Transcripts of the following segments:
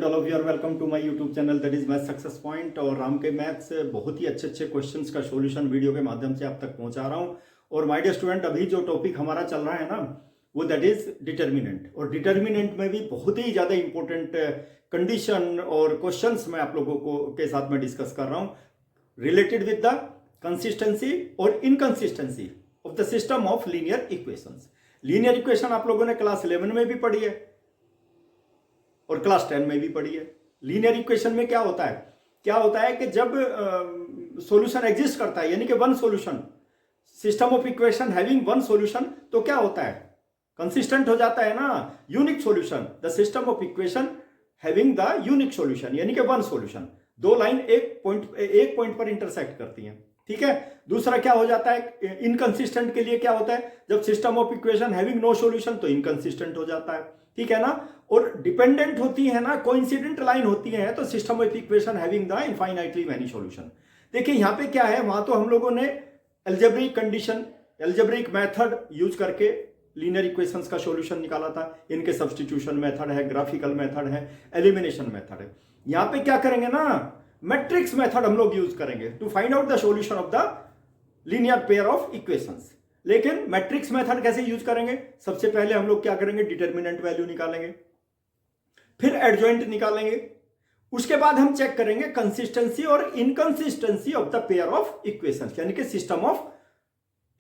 And all of you are welcome to my YouTube channel that is Math Success Point. और राम के maths से बहुत ही अच्छे अच्छे क्वेश्चंस का सॉल्यूशन वीडियो के माध्यम से आप तक पहुंचा रहा हूं। और माय डियर स्टूडेंट, अभी जो टॉपिक हमारा चल रहा है ना, वो दैट इज डिटर्मिनेंट। और डिटर्मिनेंट में भी बहुत ही ज़्यादा इंपॉर्टेंट कंडीशन और क्वेश्चंस मैं आप लोगों को के साथ में डिस्कस कर रहा हूँ रिलेटेड विद द कंसिस्टेंसी और inconsistency of the system of linear equations. Linear equation आप लोगों ने क्लास 11 में भी पढ़ी है और क्लास 10 में भी पढ़ी है। लीनियर इक्वेशन में क्या होता है कि जब सॉल्यूशन एग्जिस्ट करता है, यानी कि one solution, system of equation having one solution, तो क्या होता है, कंसिस्टेंट हो जाता है ना। Unique solution, the system of equation having the unique solution, यानी कि वन सॉल्यूशन। दो लाइन एक पॉइंट पर इंटरसेक्ट करती हैं, ठीक है। दूसरा क्या हो जाता है, इनकंसिस्टेंट के लिए क्या होता है, जब system of equation having no solution तो इनकंसिस्टेंट हो जाता है, ठीक है ना। और डिपेंडेंट होती है ना, कोइंसिडेंट लाइन होती है, तो system of equation having the infinitely many solution. देखिए यहां पे क्या है, वहां तो हम लोगों ने algebraic condition, algebraic method use करके लीनियर इक्वेशंस का सॉल्यूशन निकाला था। इनके सब्स्टिट्यूशन मेथड है, ग्राफिकल मेथड है, एलिमिनेशन मेथड है। यहां पे क्या करेंगे ना, मैट्रिक्स मेथड हम लोग यूज करेंगे to find out the solution of the linear pair of equations. लेकिन मैट्रिक्स मेथड कैसे यूज करेंगे, सबसे पहले हम लोग क्या करेंगे, डिटर्मिनेंट वैल्यू निकालेंगे, फिर एडजॉइंट निकालेंगे, उसके बाद हम चेक करेंगे कंसिस्टेंसी और inconsistency of the pair of equations, यानी कि सिस्टम ऑफ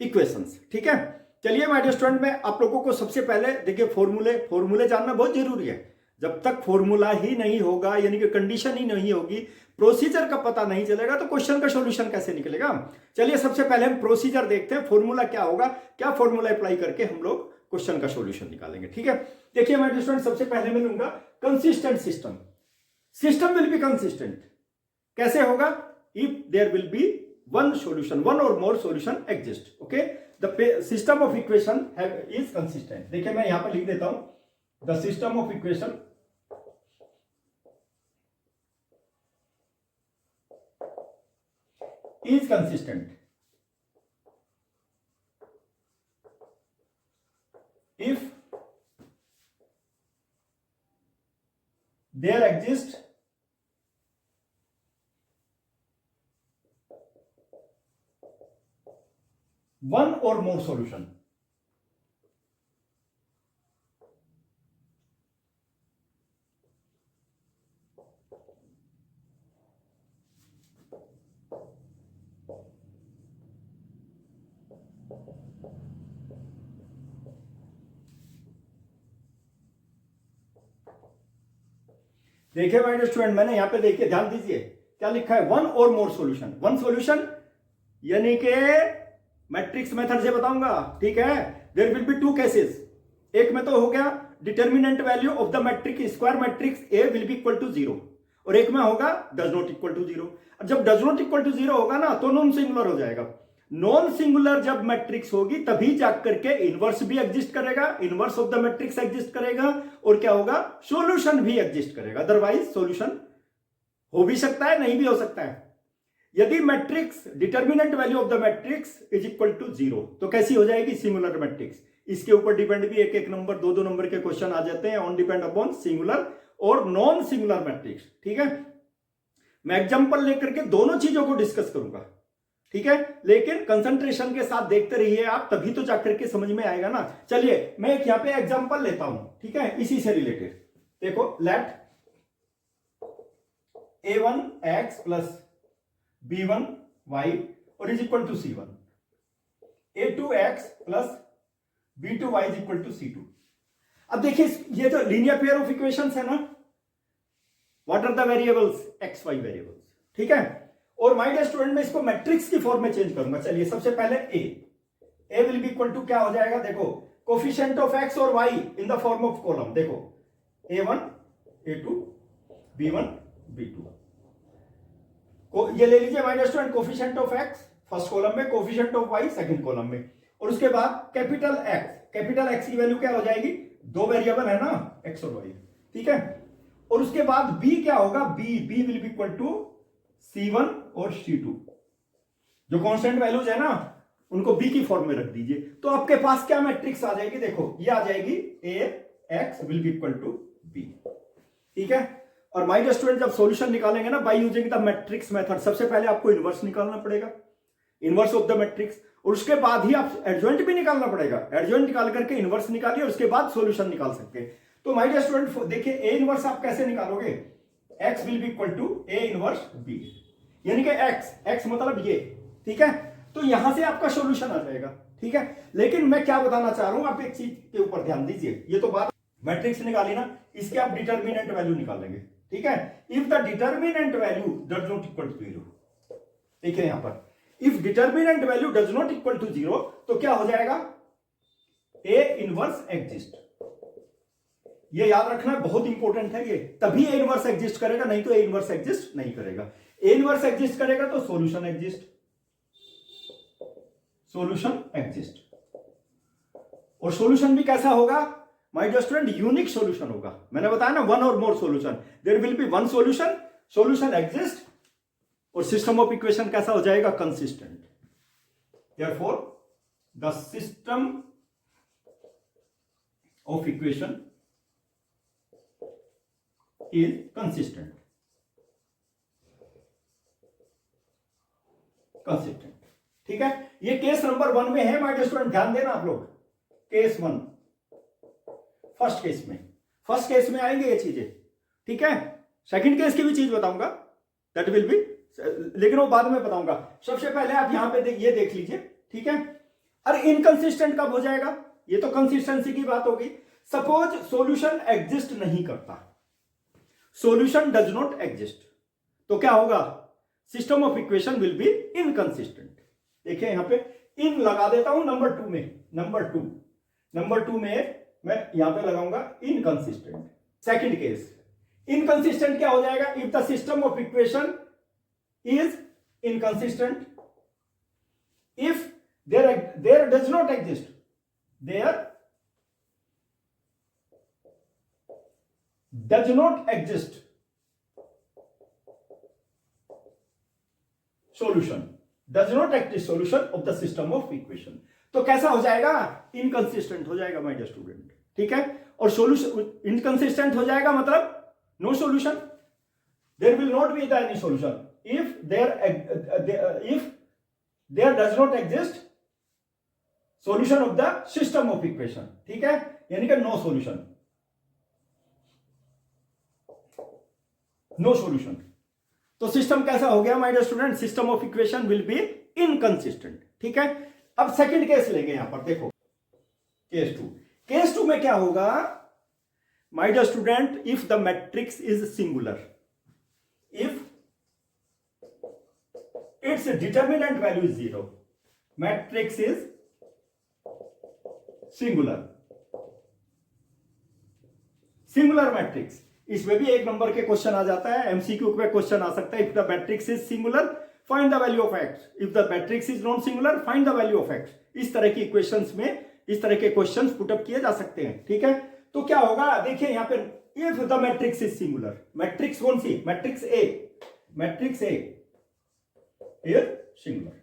इक्वेशंस, ठीक है। चलिए माय डियर स्टूडेंट, मैं आप लोगों को सबसे पहले देखिए फॉर्मूले जानना बहुत जरूरी है। जब तक फॉर्मूला ही नहीं होगा, यानी कि कंडीशन ही नहीं होगी, प्रोसीजर का पता नहीं चलेगा, तो क्वेश्चन का सॉल्यूशन कैसे निकलेगा। चलिए सबसे पहले हम प्रोसीजर देखते हैं, फॉर्मूला क्या होगा, क्या फॉर्मूला अप्लाई करके हम लोग क्वेश्चन का सॉल्यूशन निकालेंगे, ठीक है। देखिए माय डियर स्टूडेंट, सबसे पहले मैं लूंगा consistent system. System will be consistent, कैसे होगा, if there will be one solution, one or more solution exist, okay. The system of equation is consistent. देखिए मैं यहां पर लिख देता हूं, the system of equation is consistent if there exists one or more solution। देखिए my dear student, मैंने यहां पे देखिए, ध्यान दीजिए क्या लिखा है, one or more solution. One solution यानी कि मैट्रिक्स मेथड से बताऊंगा, ठीक है। There will be two cases, एक में तो हो गया determinant value of the matrix, square matrix A will be equal to 0, और एक में होगा डज नॉट इक्वल टू 0। अब जब डज नॉट इक्वल टू 0 होगा ना, तो नॉन सिंगुलर हो जाएगा। नॉन सिंगुलर जब मैट्रिक्स होगी तभी जाकर के इनवर्स भी एग्जिस्ट करेगा, inverse of the matrix exist करेगा, और क्या होगा, सॉल्यूशन भी एग्जिस्ट करेगा। अदरवाइज सॉल्यूशन हो भी सकता है, नहीं भी हो सकता है। यदि matrix determinant value of the matrix is equal to 0, तो कैसी हो जाएगी, सिंगुलर मैट्रिक्स। इसके ऊपर डिपेंड भी एक नंबर, दो नंबर के क्वेश्चन आ जाते हैं ऑन डिपेंड अपॉन सिंगुलर और नॉन सिंगुलर मैट्रिक्स, ठीक है। मैं एग्जांपल लेकर के दोनों चीजों को डिस्कस करूंगा, ठीक है। लेकिन कंसंट्रेशन के साथ देखते रहिए आप, तभी तो जाकर के समझ में आएगा ना। चलिए मैं एक यहां पे एग्जांपल लेता हूं, ठीक है, इसी से रिलेटेड। देखो, लेट a1x प्लस b1y और is equal to c1, a2x plus b2y is equal to c2। अब देखिए ये जो लीनियर पेयर ऑफ इक्वेशंस है ना, what are the variables, X Y variables, ठीक है। और माय डियर स्टूडेंट, मैं इसको मैट्रिक्स की फॉर्म में चेंज करूंगा। चलिए सबसे पहले A will be equal to क्या हो जाएगा, देखो, कोफिशिएंट ऑफ एक्स और y in the form of column. देखो a1 a2 b1 b2, ये ले लीजिए my dear student, coefficient of x first column में, coefficient of y second column में, और उसके बाद कैपिटल एक्स की वैल्यू क्या हो जाएगी, दो वेरिएबल है ना, एक्स और वाई, ठीक है। और उसके बाद b क्या होगा, b will be equal to c1 और c2, जो कांस्टेंट वैल्यूज है ना, उनको b की फॉर्म में रख दीजिए। तो आपके पास क्या मैट्रिक्स आ जाएगी, देखो ये आ जाएगी, a x will be equal to b, ठीक है। और माय डियर स्टूडेंट, जब सॉल्यूशन निकालेंगे ना by using the matrix method, सबसे पहले आपको इनवर्स निकालना पड़ेगा, इनवर्स ऑफ द मैट्रिक्स, और उसके बाद ही आप एडजॉइंट भी निकालना पड़ेगा। एडजॉइंट निकाल करके इनवर्स निकालिए और उसके बाद सॉल्यूशन निकाल सकते हैं। तो माय डियर स्टूडेंट देखिए, ए इनवर्स आप कैसे निकालोगे, X will be equal to A inverse B, यानी कि एक्स मतलब ये, ठीक है। तो यहां से आपका सॉल्यूशन आ जाएगा, ठीक है। लेकिन मैं क्या बताना चाह रहा हूं, आप एक चीज के ऊपर ध्यान दीजिए, ये तो बात मैट्रिक्स निकाली ना, इसके आप डिटर्मिनेंट वैल्यू निकालेंगे, ठीक है। If the determinant value does not equal to 0, देखिए यहां पर if determinant value does not equal to 0, तो क्या हो जाएगा, ए इनवर्स एग्जिस्ट। ये याद रखना बहुत इंपॉर्टेंट है, ये तभी ए इनवर्स एग्जिस्ट करेगा, नहीं तो ए इनवर्स एग्जिस्ट नहीं करेगा। ए इनवर्स एग्जिस्ट करेगा तो सॉल्यूशन एग्जिस्ट, सॉल्यूशन एग्जिस्ट। और सॉल्यूशन भी कैसा होगा my dear student, unique solution होगा। मैंने बताया ना, one or more solution, there will be one solution, solution exist, और सिस्टम ऑफ इक्वेशन कैसा हो जाएगा, consistent. Therefore the system of equation is consistent, consistent, ठीक है। ये केस नंबर 1 में है माय डियर स्टूडेंट, ध्यान देना आप लोग, केस 1 फर्स्ट केस में आएंगे ये चीजें, ठीक है। सेकंड केस की भी चीज बताऊंगा, दैट विल बी, लेकिन वो बाद में बताऊंगा। सबसे पहले आप यहां पे ये देख लीजिए, ठीक है। अरे इनकंसिस्टेंट कब हो जाएगा, ये तो कंसिस्टेंसी की बात होगी। सपोज सॉल्यूशन एग्जिस्ट नहीं करता, सॉल्यूशन डज नॉट एग्जिस्ट, तो क्या होगा, system of equation will be inconsistent. देखिए यहां पे इन लगा देता हूं नंबर 2 में, नंबर टू में मैं यहां पे लगाऊंगा इनकंसिस्टेंट। सेकंड केस, इनकंसिस्टेंट क्या हो जाएगा, if the system of equation is inconsistent, if there does not exist, there does not exist solution, does not exist solution of the system of equation, तो कैसा हो जाएगा, इनकंसिस्टेंट हो जाएगा my dear student, ठीक है। और सॉल्यूशन इनकंसिस्टेंट हो जाएगा मतलब no solution, there will not be any solution if there does not exist solution of the system of equation, ठीक है, यानी कि नो सॉल्यूशन, नो सॉल्यूशन। तो सिस्टम कैसा हो गया my dear student, system of equation will be inconsistent, ठीक है। अब सेकंड केस लेंगे यहां पर, देखो केस 2 में क्या होगा my dear student, if the matrix is singular, if its determinant value is 0, matrix is singular matrix, इसमें भी एक नंबर के क्वेश्चन आ जाता है, एमसीक्यू पे क्वेश्चन आ सकता है। If the matrix is singular find the value of x, if the matrix is non singular find the value of x. इस तरह की इक्वेशंस में इस तरह के क्वेश्चंस पुटअप किए जा सकते हैं, ठीक है। तो क्या होगा, देखिए यहां पे if the matrix is singular, matrix कौन सी, मैट्रिक्स ए इज सिंगुलर,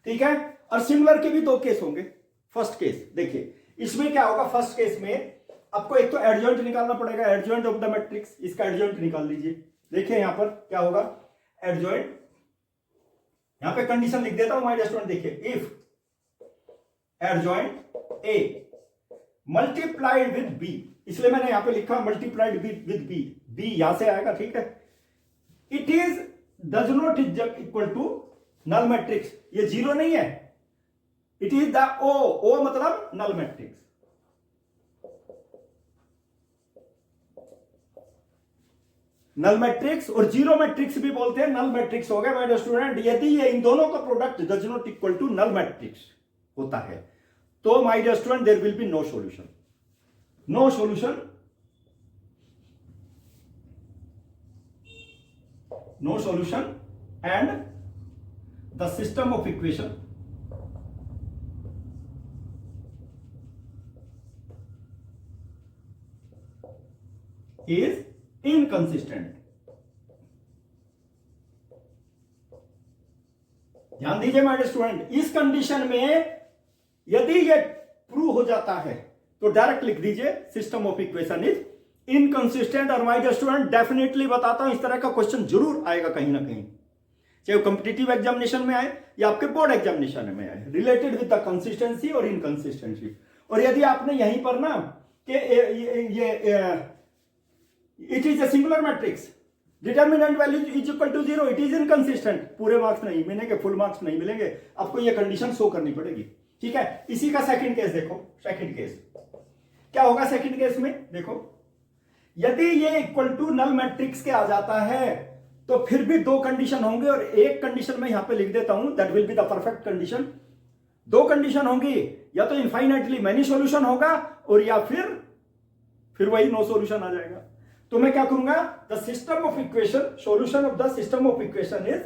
ठीक है। और सिंगुलर के भी 2 केस होंगे। फर्स्ट केस देखिए, इसमें क्या होगा, फर्स्ट केस में आपको एक तो एडजॉइंट निकालना पड़ेगा, एडजॉइंट ऑफ द मैट्रिक्स, इसका एडजॉइंट निकाल लीजिए। देखिए यहां पर क्या होगा, एडजॉइंट, यहां पे कंडीशन लिख देता हूं माय डियर स्टूडेंट, देखिए if adjoint A multiplied with B, इसलिए मैंने यहां पे लिखा मल्टीप्लाइड विद बी यहां से आएगा, ठीक है। It is does not equal to null matrix, ये 0 नहीं है, इट इज द ओ मतलब नल मैट्रिक्स। नल मैट्रिक्स और 0 मैट्रिक्स भी बोलते हैं, नल मैट्रिक्स हो गया माय डियर स्टूडेंट। यदि ये इन दोनों का product does not equal to null matrix होता है, तो my dear student there will be no solution, no solution, no solution, and the system of equation is inconsistent. ध्यान दीजिए माय डियर स्टूडेंट, इस कंडीशन में यदि ये प्रूव हो जाता है तो डायरेक्ट लिख दीजिए system of equation is inconsistent. और माय डियर स्टूडेंट डेफिनेटली बताता हूं, इस तरह का क्वेश्चन जरूर आएगा कहीं ना कहीं, चाहे वो कॉम्पिटिटिव एग्जामिनेशन में आए या आपके बोर्ड एग्जामिनेशन में आए, रिलेटेड विद द कंसिस्टेंसी और इनकंसिस्टेंसी। और यदि आपने यहीं पर ना कि it is a singular matrix, determinant value is equal to 0, it is inconsistent, पूरे मार्क्स नहीं मिलेंगे, फुल मार्क्स नहीं मिलेंगे, आपको ये कंडीशन शो करनी पड़ेगी। ठीक है, इसी का सेकंड केस देखो। सेकंड केस क्या होगा? सेकंड केस में देखो, यदि ये इक्वल टू नल मैट्रिक्स के आ जाता है तो फिर भी दो कंडीशन होंगे, और एक कंडीशन मैं यहां पे लिख देता हूं, that will be the perfect condition. दो कंडीशन होंगी, या तो इनफाइनाइटली मैनी सॉल्यूशन होगा, और या फिर वही नो सॉल्यूशन आ जाएगा। तो मैं क्या करूंगा? The system of equation, solution of the system of equation is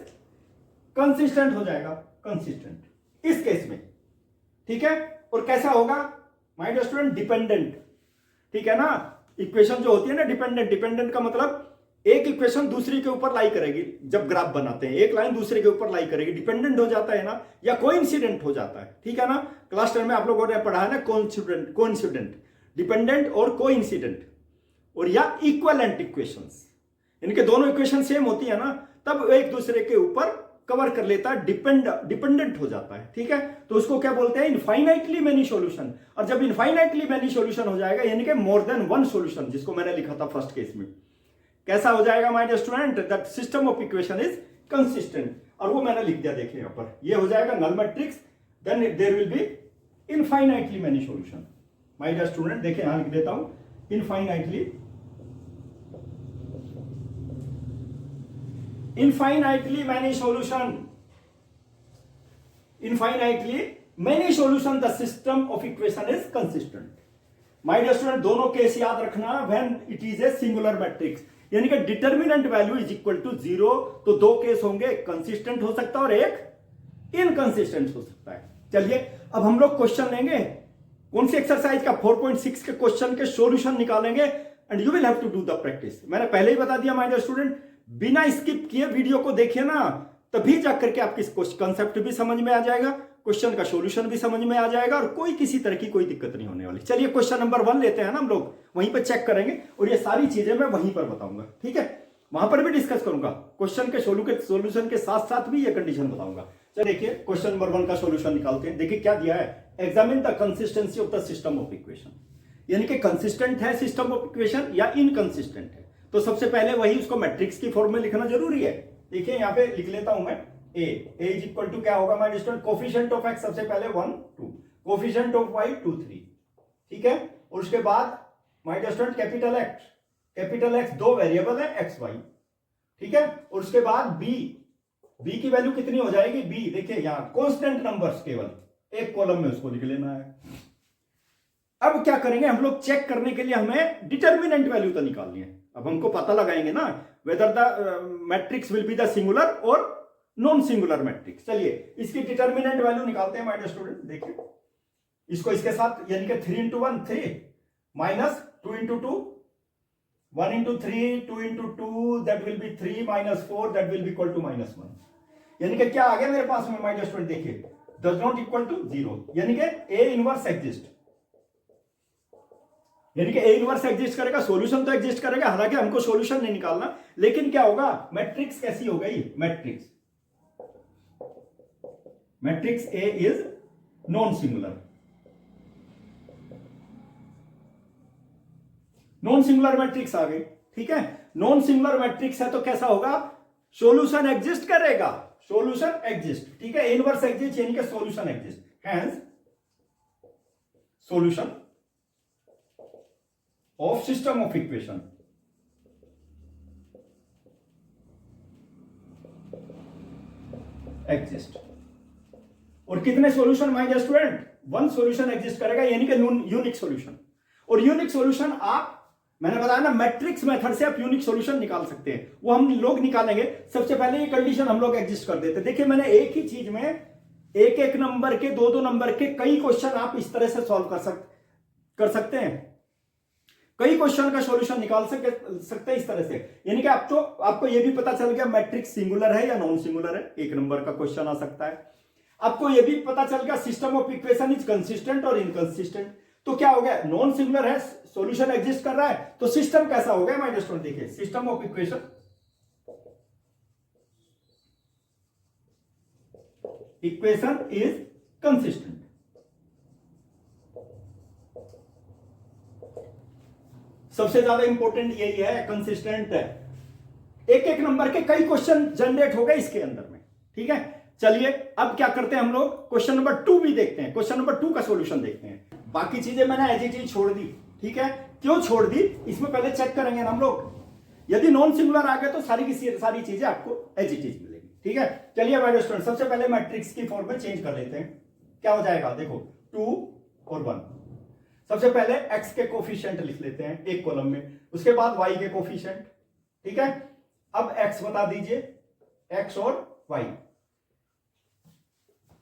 consistent हो जाएगा, कंसिस्टेंट इस केस में। ठीक है, और कैसा होगा माय डियर स्टूडेंट? डिपेंडेंट। ठीक है ना, इक्वेशन जो होती है ना डिपेंडेंट, डिपेंडेंट का मतलब एक इक्वेशन दूसरी के ऊपर लाई करेगी। जब ग्राफ बनाते हैं एक लाइन दूसरे के ऊपर लाई करेगी, डिपेंडेंट हो जाता है ना, या कोइंसिडेंट हो जाता है। ठीक है ना, क्लास 10 में आप लोगों ने पढ़ा है ना, कोइंसिडेंट, डिपेंडेंट और कोइंसिडेंट, और या इक्विवेलेंट इक्वेशंस, इनके दोनों इक्वेशन सेम होती है ना, तब एक दूसरे के ऊपर कवर कर लेता है, डिपेंडेंट हो जाता है। ठीक है, तो उसको क्या बोलते हैं? Infinitely many solution. और जब इनफाइनाइटली मेनी सॉल्यूशन हो जाएगा, यानी कि मोर देन वन सॉल्यूशन, जिसको मैंने लिखा था फर्स्ट केस में, कैसा हो जाएगा my dear student? That system of equation is consistent. और वो मैंने लिख दिया, देखिए यहां पर, ये हो जाएगा null matrix, then there will be infinitely many solution. My dear student देखिए यहां लिख देता हूं, infinitely many solution, infinitely many solution, the system of equation is consistent. My dear student, दोनों केस याद रखना, when it is a singular matrix, यानी कि determinant value is equal to 0, तो दो केस होंगे, एक कंसिस्टेंट हो सकता है और एक इनकंसिस्टेंट हो सकता है। चलिए अब हम लोग क्वेश्चन लेंगे, कौन सी एक्सरसाइज का? 4.6 के क्वेश्चन के सॉल्यूशन निकालेंगे, and you will have to do the practice. मैंने पहले ही बता दिया माय डियर स्टूडेंट, बिना स्किप किए वीडियो को देखिए ना, तभी जाकर के आपकी कंसेप्ट भी समझ में आ जाएगा, क्वेश्चन का सॉल्यूशन भी समझ में आ जाएगा, और कोई किसी तरह की कोई दिक्कत नहीं होने वाली। चलिए क्वेश्चन नंबर 1 लेते हैं ना हम लोग, वहीं पर चेक करेंगे, और ये सारी चीजें मैं वहीं पर बताऊंगा। ठीक है, वहां पर भी डिस्कस करूंगा, क्वेश्चन के सॉल्यूशन के साथ साथ भी ये कंडीशन बताऊंगा। चलिए देखिए क्वेश्चन नंबर 1 का सॉल्यूशन निकालते हैं। देखिए क्या दिया है, examine the consistency of the system of equation, यानी कि कंसिस्टेंट है सिस्टम ऑफ इक्वेशन या इनकंसिस्टेंट है। तो सबसे पहले वही उसको मैट्रिक्स की फॉर्म में लिखना जरूरी है। देखिए यहां पे लिख लेता हूं मैं, ए इज इक्वल टू क्या होगा my student? Coefficient of x सबसे पहले 1 2, कोफिशिएंट ऑफ वाई 2 3। ठीक है, और उसके बाद माय स्टूडेंट कैपिटल एक्स, दो वेरिएबल है एक्स वाई। ठीक है, और उसके बाद बी की वैल्यू कितनी हो जाएगी? बी देखिए यहां कांस्टेंट नंबर्स, केवल एक कॉलम में उसको लिख लेना है। अब क्या करेंगे हम लोग? चेक करने के लिए हमें डिटर्मिनेंट वैल्यू तो निकालनी है। अब हमको पता लगाएंगे ना whether the matrix will be the singular और नॉन सिंगुलर मैट्रिक्स। चलिए इसकी डिटर्मिनेंट वैल्यू निकालते हैं माय डियर स्टूडेंट। देखिए इसको इसके साथ, यानी कि 3 into 1 3, minus 2 into 2 1 into 3 2 into 2, that will be 3 minus 4, that will be equal to -1। यानी कि क्या आ गया मेरे पास में माय डियर स्टूडेंट? देखिए डज नॉट इक्वल टू 0, यानी कि ए इनवर्स एग्जिस्ट, यानी कि ए इनवर्स एग्जिस्ट करेगा, सॉल्यूशन तो एग्जिस्ट करेगा, हालांकि हमको सॉल्यूशन नहीं निकालना, लेकिन क्या होगा? मैट्रिक्स कैसी हो गई? Matrix A is non singular, non singular matrix आ गई। ठीक है, नॉन सिंगुलर मैट्रिक्स है तो कैसा होगा? सॉल्यूशन एग्जिस्ट करेगा, सॉल्यूशन एग्जिस्ट। ठीक है, इनवर्स एग्जिस्ट यानी कि solution exist, hence solution of system of equation exist। और कितने solution my dear student? 1 solution exist करेगा, यानी कि यूनिक सॉल्यूशन। और यूनिक सॉल्यूशन आप, मैंने बताया ना, मैट्रिक्स मेथड से आप यूनिक सॉल्यूशन निकाल सकते हैं, वो हम लोग निकालेंगे। सबसे पहले ये कंडीशन हम लोग एग्जिस्ट कर देते हैं। देखिए मैंने एक ही चीज में एक नंबर के, दो नंबर के कई क्वेश्चन आप इस तरह से सॉल्व कर सकते हैं, कई क्वेश्चन का सॉल्यूशन निकाल सकते हैं इस तरह से। यानी कि आपको यह भी पता चल गया मैट्रिक्स सिंगुलर है या नॉन सिंगुलर है, एक नंबर का क्वेश्चन आ सकता है। आपको यह भी पता चल गया system of equation is consistent और इनकंसिस्टेंट। तो क्या हो गया, नॉन सिंगुलर है, सॉल्यूशन एग्जिस्ट कर रहा है, तो सिस्टम कैसा हो गया माय डियर स्टूडेंट, देखिए system of equation is consistent. सबसे ज्यादा इंपॉर्टेंट यही है, कंसिस्टेंट है। एक एक नंबर के कई क्वेश्चन जनरेट हो गए इसके अंदर में, ठीक है। चलिए अब क्या करते हैं हम लोग, क्वेश्चन नंबर 2 भी देखते हैं, क्वेश्चन नंबर 2 का सॉल्यूशन देखते हैं। बाकी चीजें मैंने एज इट इज छोड़ दी, ठीक है। क्यों छोड़ दी, इसमें पहले चेक करेंगे ना हम लोग, यदि नॉन सिंगुलर आ गए तो सारी की सारी चीजें आपको एज इट इज मिलेगी, ठीक है। चलिए माय डियर स्टूडेंट, सबसे पहले मैट्रिक्स की फॉर्म में चेंज कर लेते हैं। क्या हो जाएगा, देखो 2 और 1। सबसे पहले x के कोफिशिएंट लिख लेते हैं एक कॉलम में, उसके बाद y के कोफिशिएंट, ठीक है। अब x बता दीजिए, x और y।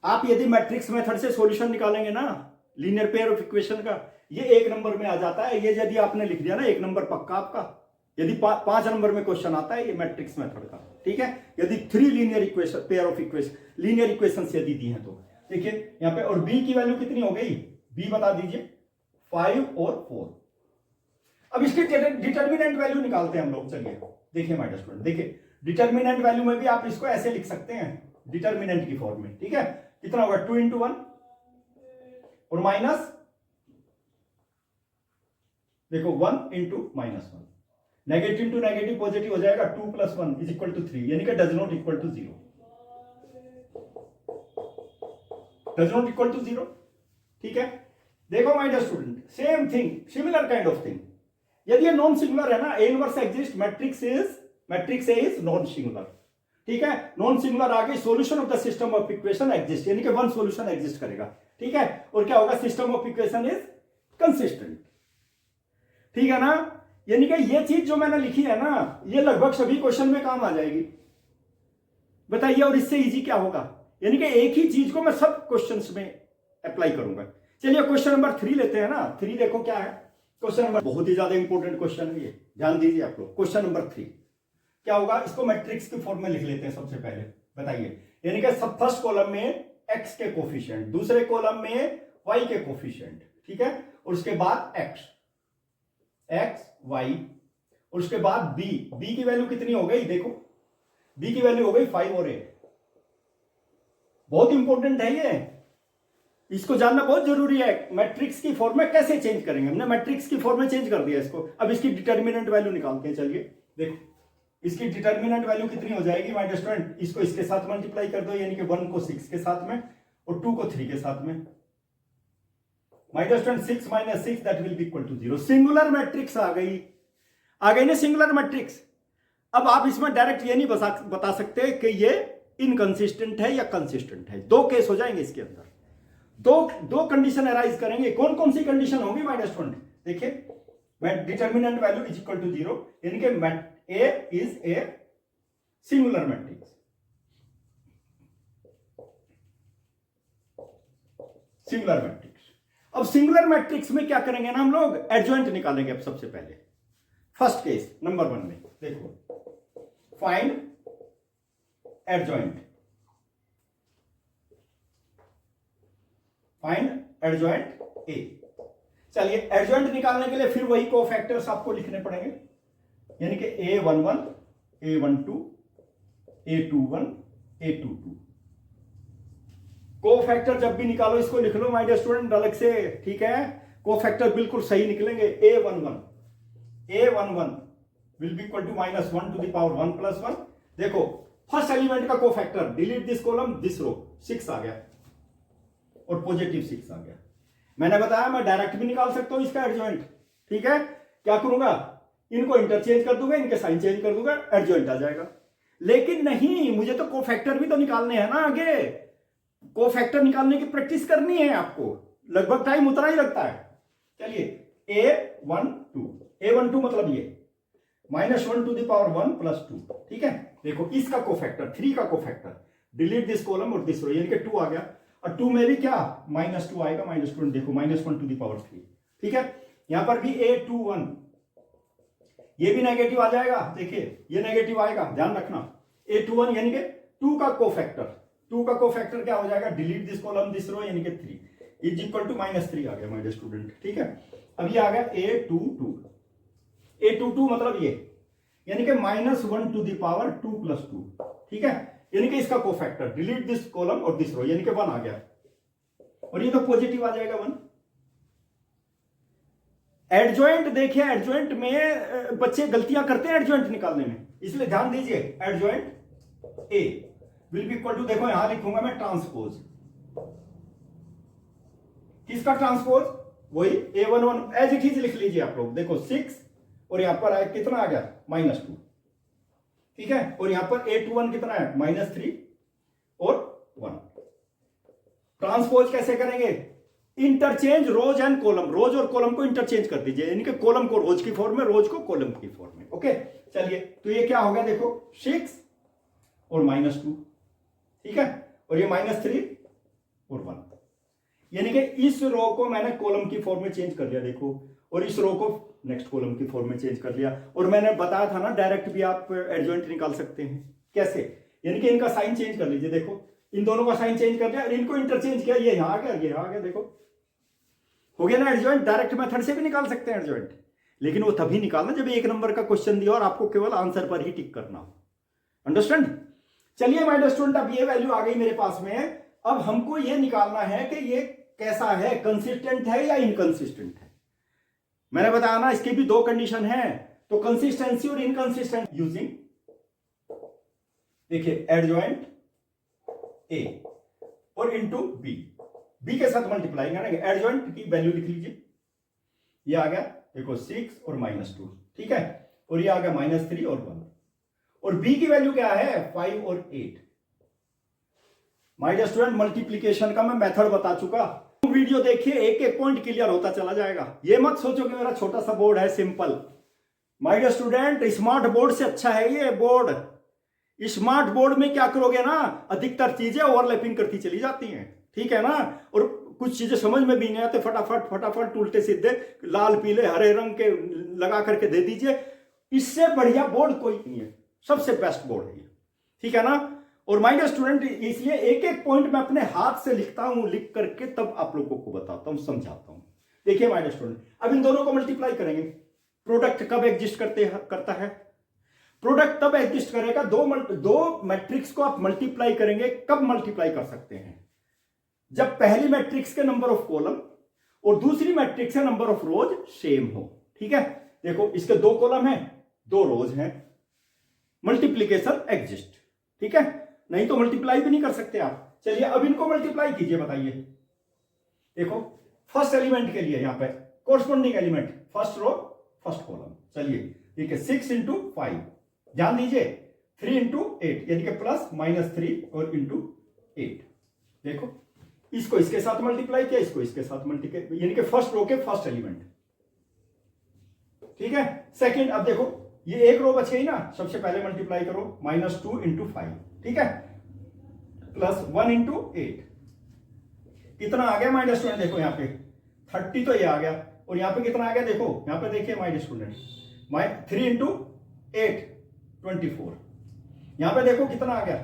आप यदि मैट्रिक्स मेथड से सॉल्यूशन निकालेंगे ना लीनियर पेयर ऑफ इक्वेशन का, ये 1 नंबर में आ जाता है। ये यदि आपने लिख दिया ना 1 नंबर पक्का आपका। यदि 5 नंबर में क्वेश्चन आता है ये मैट्रिक्स मेथड का, ठीक है। यदि 3 linear equation, pair of equation, linear equations यदि दी हैं तो देखिए यहां पे। और b की वैल्यू कितनी हो गई, b बता दीजिए 5 और 4। अब इसकी डिटर्मिनेंट वैल्यू निकालते हैं हम लोग। चलिए देखिए माय डियर स्टूडेंट, देखिए डिटर्मिनेंट वैल्यू में भी आप इसको ऐसे लिख सकते हैं डिटर्मिनेंट की फॉर्म में, ठीक है। कितना होगा, 2 × 1 और माइनस, देखो 1 × -1, नेगेटिव टू नेगेटिव पॉजिटिव हो जाएगा, 2 + 1 = 3, यानी कि does not equal to 0, does not equal to 0, ठीक है। देखो my dear student, same thing, similar kind of thing. यदि ये नॉन सिंगुलर है ना, A inverse exist, matrix A is non singular, ठीक है। नॉन सिंगुलर आगे solution of the system of equation exist, यानी कि वन सॉल्यूशन एग्जिस्ट करेगा, ठीक है। और क्या होगा, system of equation is consistent, ठीक है ना। यानी कि ये चीज जो मैंने लिखी है ना, ये लगभग सभी क्वेश्चन में काम आ जाएगी, बताइए। और इससे इजी क्या होगा, यानी कि एक ही चीज को मैं सब क्वेश्चंस में अप्लाई करूंगा। चलिए क्वेश्चन नंबर 3 लेते हैं ना। 3 देखो क्या है, क्वेश्चन नंबर बहुत ही ज्यादा इंपॉर्टेंट क्वेश्चन है ये, ध्यान दीजिए आप लोग। क्वेश्चन नंबर 3 क्या होगा, इसको मैट्रिक्स के फॉर्म में लिख लेते हैं सबसे पहले, बताइए। यानी कि सब फर्स्ट कॉलम में x के कोफिशिएंट, दूसरे कॉलम में y के कोफिशिएंट, ठीक है। और उसके बाद x y, और उसके बाद b की वैल्यू कितनी हो गई, देखो b की वैल्यू हो गई 5 और 8। बहुत इंपॉर्टेंट है ये, इसको जानना बहुत जरूरी है। मैट्रिक्स की फॉर्म में कैसे चेंज करेंगे, हमने मैट्रिक्स की फॉर्म में चेंज कर दिया इसको। अब इसकी डिटर्मिनेंट वैल्यू निकालते हैं। चलिए देखो, इसकी डिटर्मिनेंट वैल्यू कितनी हो जाएगी माय डियर स्टूडेंट, इसको इसके साथ मल्टीप्लाई कर दो, यानी कि 1 को 6 के साथ में और 2 को 3 के साथ में। My dear student 6 - 6 that will be equal to 0। Singular matrix आ गई ना सिंगुलर मैट्रिक्स। अब आप इसमें डायरेक्ट ये नहीं बता सकते कि ये इनकंसिस्टेंट है या कंसिस्टेंट है। 2 केस हो जाएंगे इसके अंदर, दो कंडीशन अराइज करेंगे। कौन कौन सी कंडीशन होगी माय डियर स्टूडेंट, देखिए determinant value is equal to 0, यानी कि A is a singular matrix, singular matrix. अब सिंगुलर मैट्रिक्स में क्या करेंगे ना हम लोग, एडजॉइंट निकालेंगे। अब सबसे पहले फर्स्ट केस नंबर 1 में देखो, find adjoint, find adjoint A. चलिए एडजॉइंट निकालने के लिए फिर वही कोफैक्टर्स आपको लिखने पड़ेंगे, यानी कि A11, A12, A21, A22। Cofactor जब भी निकालो इसको लिख लो माय डियर स्टूडेंट अलग से, ठीक है। कोफैक्टर बिल्कुल सही निकलेंगे। A11 will be equal to -1 to the power 1 + 1। देखो फर्स्ट एलिमेंट का cofactor, delete this column this row, 6 आ गया और पॉजिटिव 6 आ गया। मैंने बताया मैं डायरेक्ट भी निकाल सकता हूं इसका एडजॉइंट, ठीक है। क्या करूंगा, इनको इंटरचेंज कर दूंगा, इनके साइन चेंज कर दूंगा, एडजॉइंट आ जाएगा। लेकिन नहीं, मुझे तो कोफैक्टर भी तो निकालने हैं ना आगे। कोफैक्टर निकालने की प्रैक्टिस करनी है आपको, लगभग टाइम उतना ही लगता है। चलिए A12 मतलब ये -1 to the power 1 + 2, ठीक है। देखो इसका कोफैक्टर 3 का कोफैक्टर, डिलीट दिस कॉलम और दिस रो, यानी कि 2 आ गया। और 2 में भी क्या -2 आएगा, -2 देखो -1 to the power 3, ठीक है। यहां पर भी A21, ये भी नेगेटिव आ जाएगा, देखिए ये नेगेटिव आएगा, ध्यान रखना। A21 यानी कि 2 का कोफैक्टर क्या हो जाएगा, delete this column this row, यानी कि 3। इज इक्वल टू -3 आ गया माय डियर स्टूडेंट। ठीक है, अब ये आ गया a22 मतलब ये, यानी कि -1 टू द पावर 2 + 2। ठीक है, यानी कि इसका कोफैक्टर, डिलीट दिस कॉलम और दिस रो, यानी कि 1 आ गया, और ये तो पॉजिटिव आ जाएगा 1। एडजॉइंट देखिए, एडजॉइंट में बच्चे गलतियां करते हैं एडजॉइंट निकालने में, इसलिए ध्यान दीजिए। Adjoint A will be equal to, देखो यहां लिखूंगा मैं ट्रांसपोज, किसका ट्रांसपोज, वही A11 एज इट इज लिख लीजिए आप लोग। देखो 6 और यहां पर कितना आ गया -2। ठीक है, और यहां पर A21 कितना है -3 और 1। ट्रांसपोज कैसे करेंगे, इंटरचेंज रोज एंड कॉलम, रोज और कॉलम को इंटरचेंज कर दीजिए, यानी कि कॉलम को रोज की फॉर्म में, रोज को कॉलम की फॉर्म में। ओके, चलिए, तो ये क्या हो गया, देखो 6 और -2। ठीक है, और ये -3 और 1, यानी कि इस रो को मैंने कॉलम की फॉर्म में चेंज कर लिया, देखो, और इस रो को नेक्स्ट कॉलम की फॉर्म में चेंज कर लिया। और मैंने बताया था ना, डायरेक्ट भी आप एडजॉइंट निकाल सकते हैं। कैसे, यानी कि इनका साइन चेंज कर लीजिए, देखो इन दोनों का साइन चेंज कर लिया और इनको इंटरचेंज किया, ये यहां आ गया, ये यहां आ गया, देखो हो गया ना एडजॉइंट। डायरेक्ट मेथड से भी निकाल सकते हैं एडजॉइंट, लेकिन वो तभी निकालना जब 1 नंबर का क्वेश्चन दिया और आपको केवल आंसर पर ही टिक करना हो। अंडरस्टैंड। चलिए माय डियर स्टूडेंट, अब ये वैल्यू आ गई मेरे पास में। अब हमको ये निकालना है कि ये कैसा है, कंसिस्टेंट है या इनकंसिस्टेंट है। मैंने बताया ना, इसकी भी 2 कंडीशन है, तो कंसिस्टेंसी और इनकंसिस्टेंट यूजिंग, देखिए एडजॉइंट ए और इनटू बी के साथ मल्टीप्लाई करेंगे। एडजॉइंट की वैल्यू लिख लीजिए, ये आ गया देखो 6 और -2। ठीक है, और ये आ गया -3 और 1, और बी की वैल्यू क्या है 5 और 8। माय डियर स्टूडेंट, मल्टीप्लीकेशन का मैं मेथड बता चुका, वीडियो देखिए, एक एक पॉइंट क्लियर होता चला जाएगा। ये मत सोचो कि मेरा छोटा सा बोर्ड है simple. My dear student, smart board से अच्छा है ये बोर्ड। स्मार्ट बोर्ड में क्या करोगे ना, अधिकतर चीजें ओवरलैपिंग करती चली जाती हैं। ठीक है ना, और कुछ चीजें समझ में भी नहीं आते, फटाफट उल्टे सीधे लाल पीले हरे रंग के लगा करके दे दीजिए। इससे बढ़िया बोर्ड कोई नहीं है, सबसे बेस्ट बोर्ड है ये। ठीक है ना, और माय डियर स्टूडेंट, इसलिए एक एक पॉइंट मैं अपने हाथ से लिखता हूं, लिख करके तब आप लोगों को बताता हूं, समझाता हूं। देखिए माय डियर स्टूडेंट, अब इन दोनों को मल्टीप्लाई करेंगे। प्रोडक्ट कब एग्जिस्ट करता है, प्रोडक्ट तब एग्जिस्ट करेगा, दो मैट्रिक्स को आप मल्टीप्लाई करेंगे। कब मल्टीप्लाई कर सकते हैं, जब पहली मैट्रिक्स के नंबर ऑफ कॉलम और दूसरी मैट्रिक्स के नंबर ऑफ रोज सेम हो। ठीक है, देखो इसके 2 कॉलम हैं, 2 रोज हैं, मल्टीप्लीकेशन एग्जिस्ट। ठीक है, नहीं तो मल्टीप्लाई भी नहीं कर सकते आप। चलिए अब इनको मल्टीप्लाई कीजिए, बताइए। देखो फर्स्ट एलिमेंट के लिए यहां पे corresponding element, first row first column. चलिए ठीक है, 6 × 5, ध्यान दीजिए 3 × 8, यानी कि प्लस -3 और इंटू 8। देखो इसको इसके साथ मल्टीप्लाई किया, इसको इसके साथ मल्टीप्लाई, यानी कि फर्स्ट रो के फर्स्ट एलिमेंट। ठीक है, सेकंड, अब देखो ये एक रो बच गई ना, सबसे पहले मल्टीप्लाई करो, -2 × 5। ठीक है, प्लस 1 × 8, कितना आ गया माय डियर स्टूडेंट, देखो यहाँ पे 30 तो ये आ गया, और यहाँ पे कितना आ गया, देखो यहाँ पे देखिए माय डियर स्टूडेंट, 3 × 8 24। यहाँ पे देखो कितना आ गया,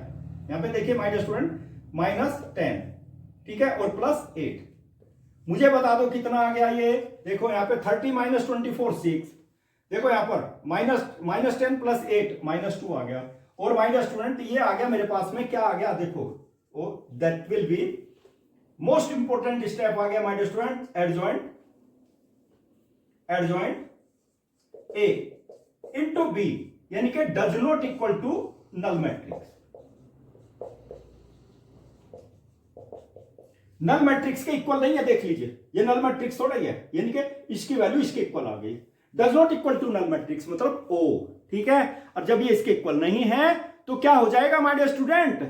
यहाँ पे देखिए माय डियर स्टूडेंट -10। ठीक है, और +8। मुझे बता दो कितना आ गया ये, देखो यहाँ पे 30 - 24 6। देखो यहाँ पर -10 + 8 -2 आ गया, और माय डियर स्टूडेंट ये आ गया मेरे पास में, क्या आ गया देखो, oh that will be most important step आ गया my dear student, adjoint A into B, यानी कि does not equal to null matrix. Null matrix के इक्वल नहीं है, देख लीजिए ये नल मैट्रिक्स थोड़ा ही है, यानी कि इसकी वैल्यू इसके इक्वल आ गई। Does not equal to null matrix मतलब ओ। ठीक है, और जब ये इसके इक्वल नहीं है तो क्या हो जाएगा माय डियर स्टूडेंट,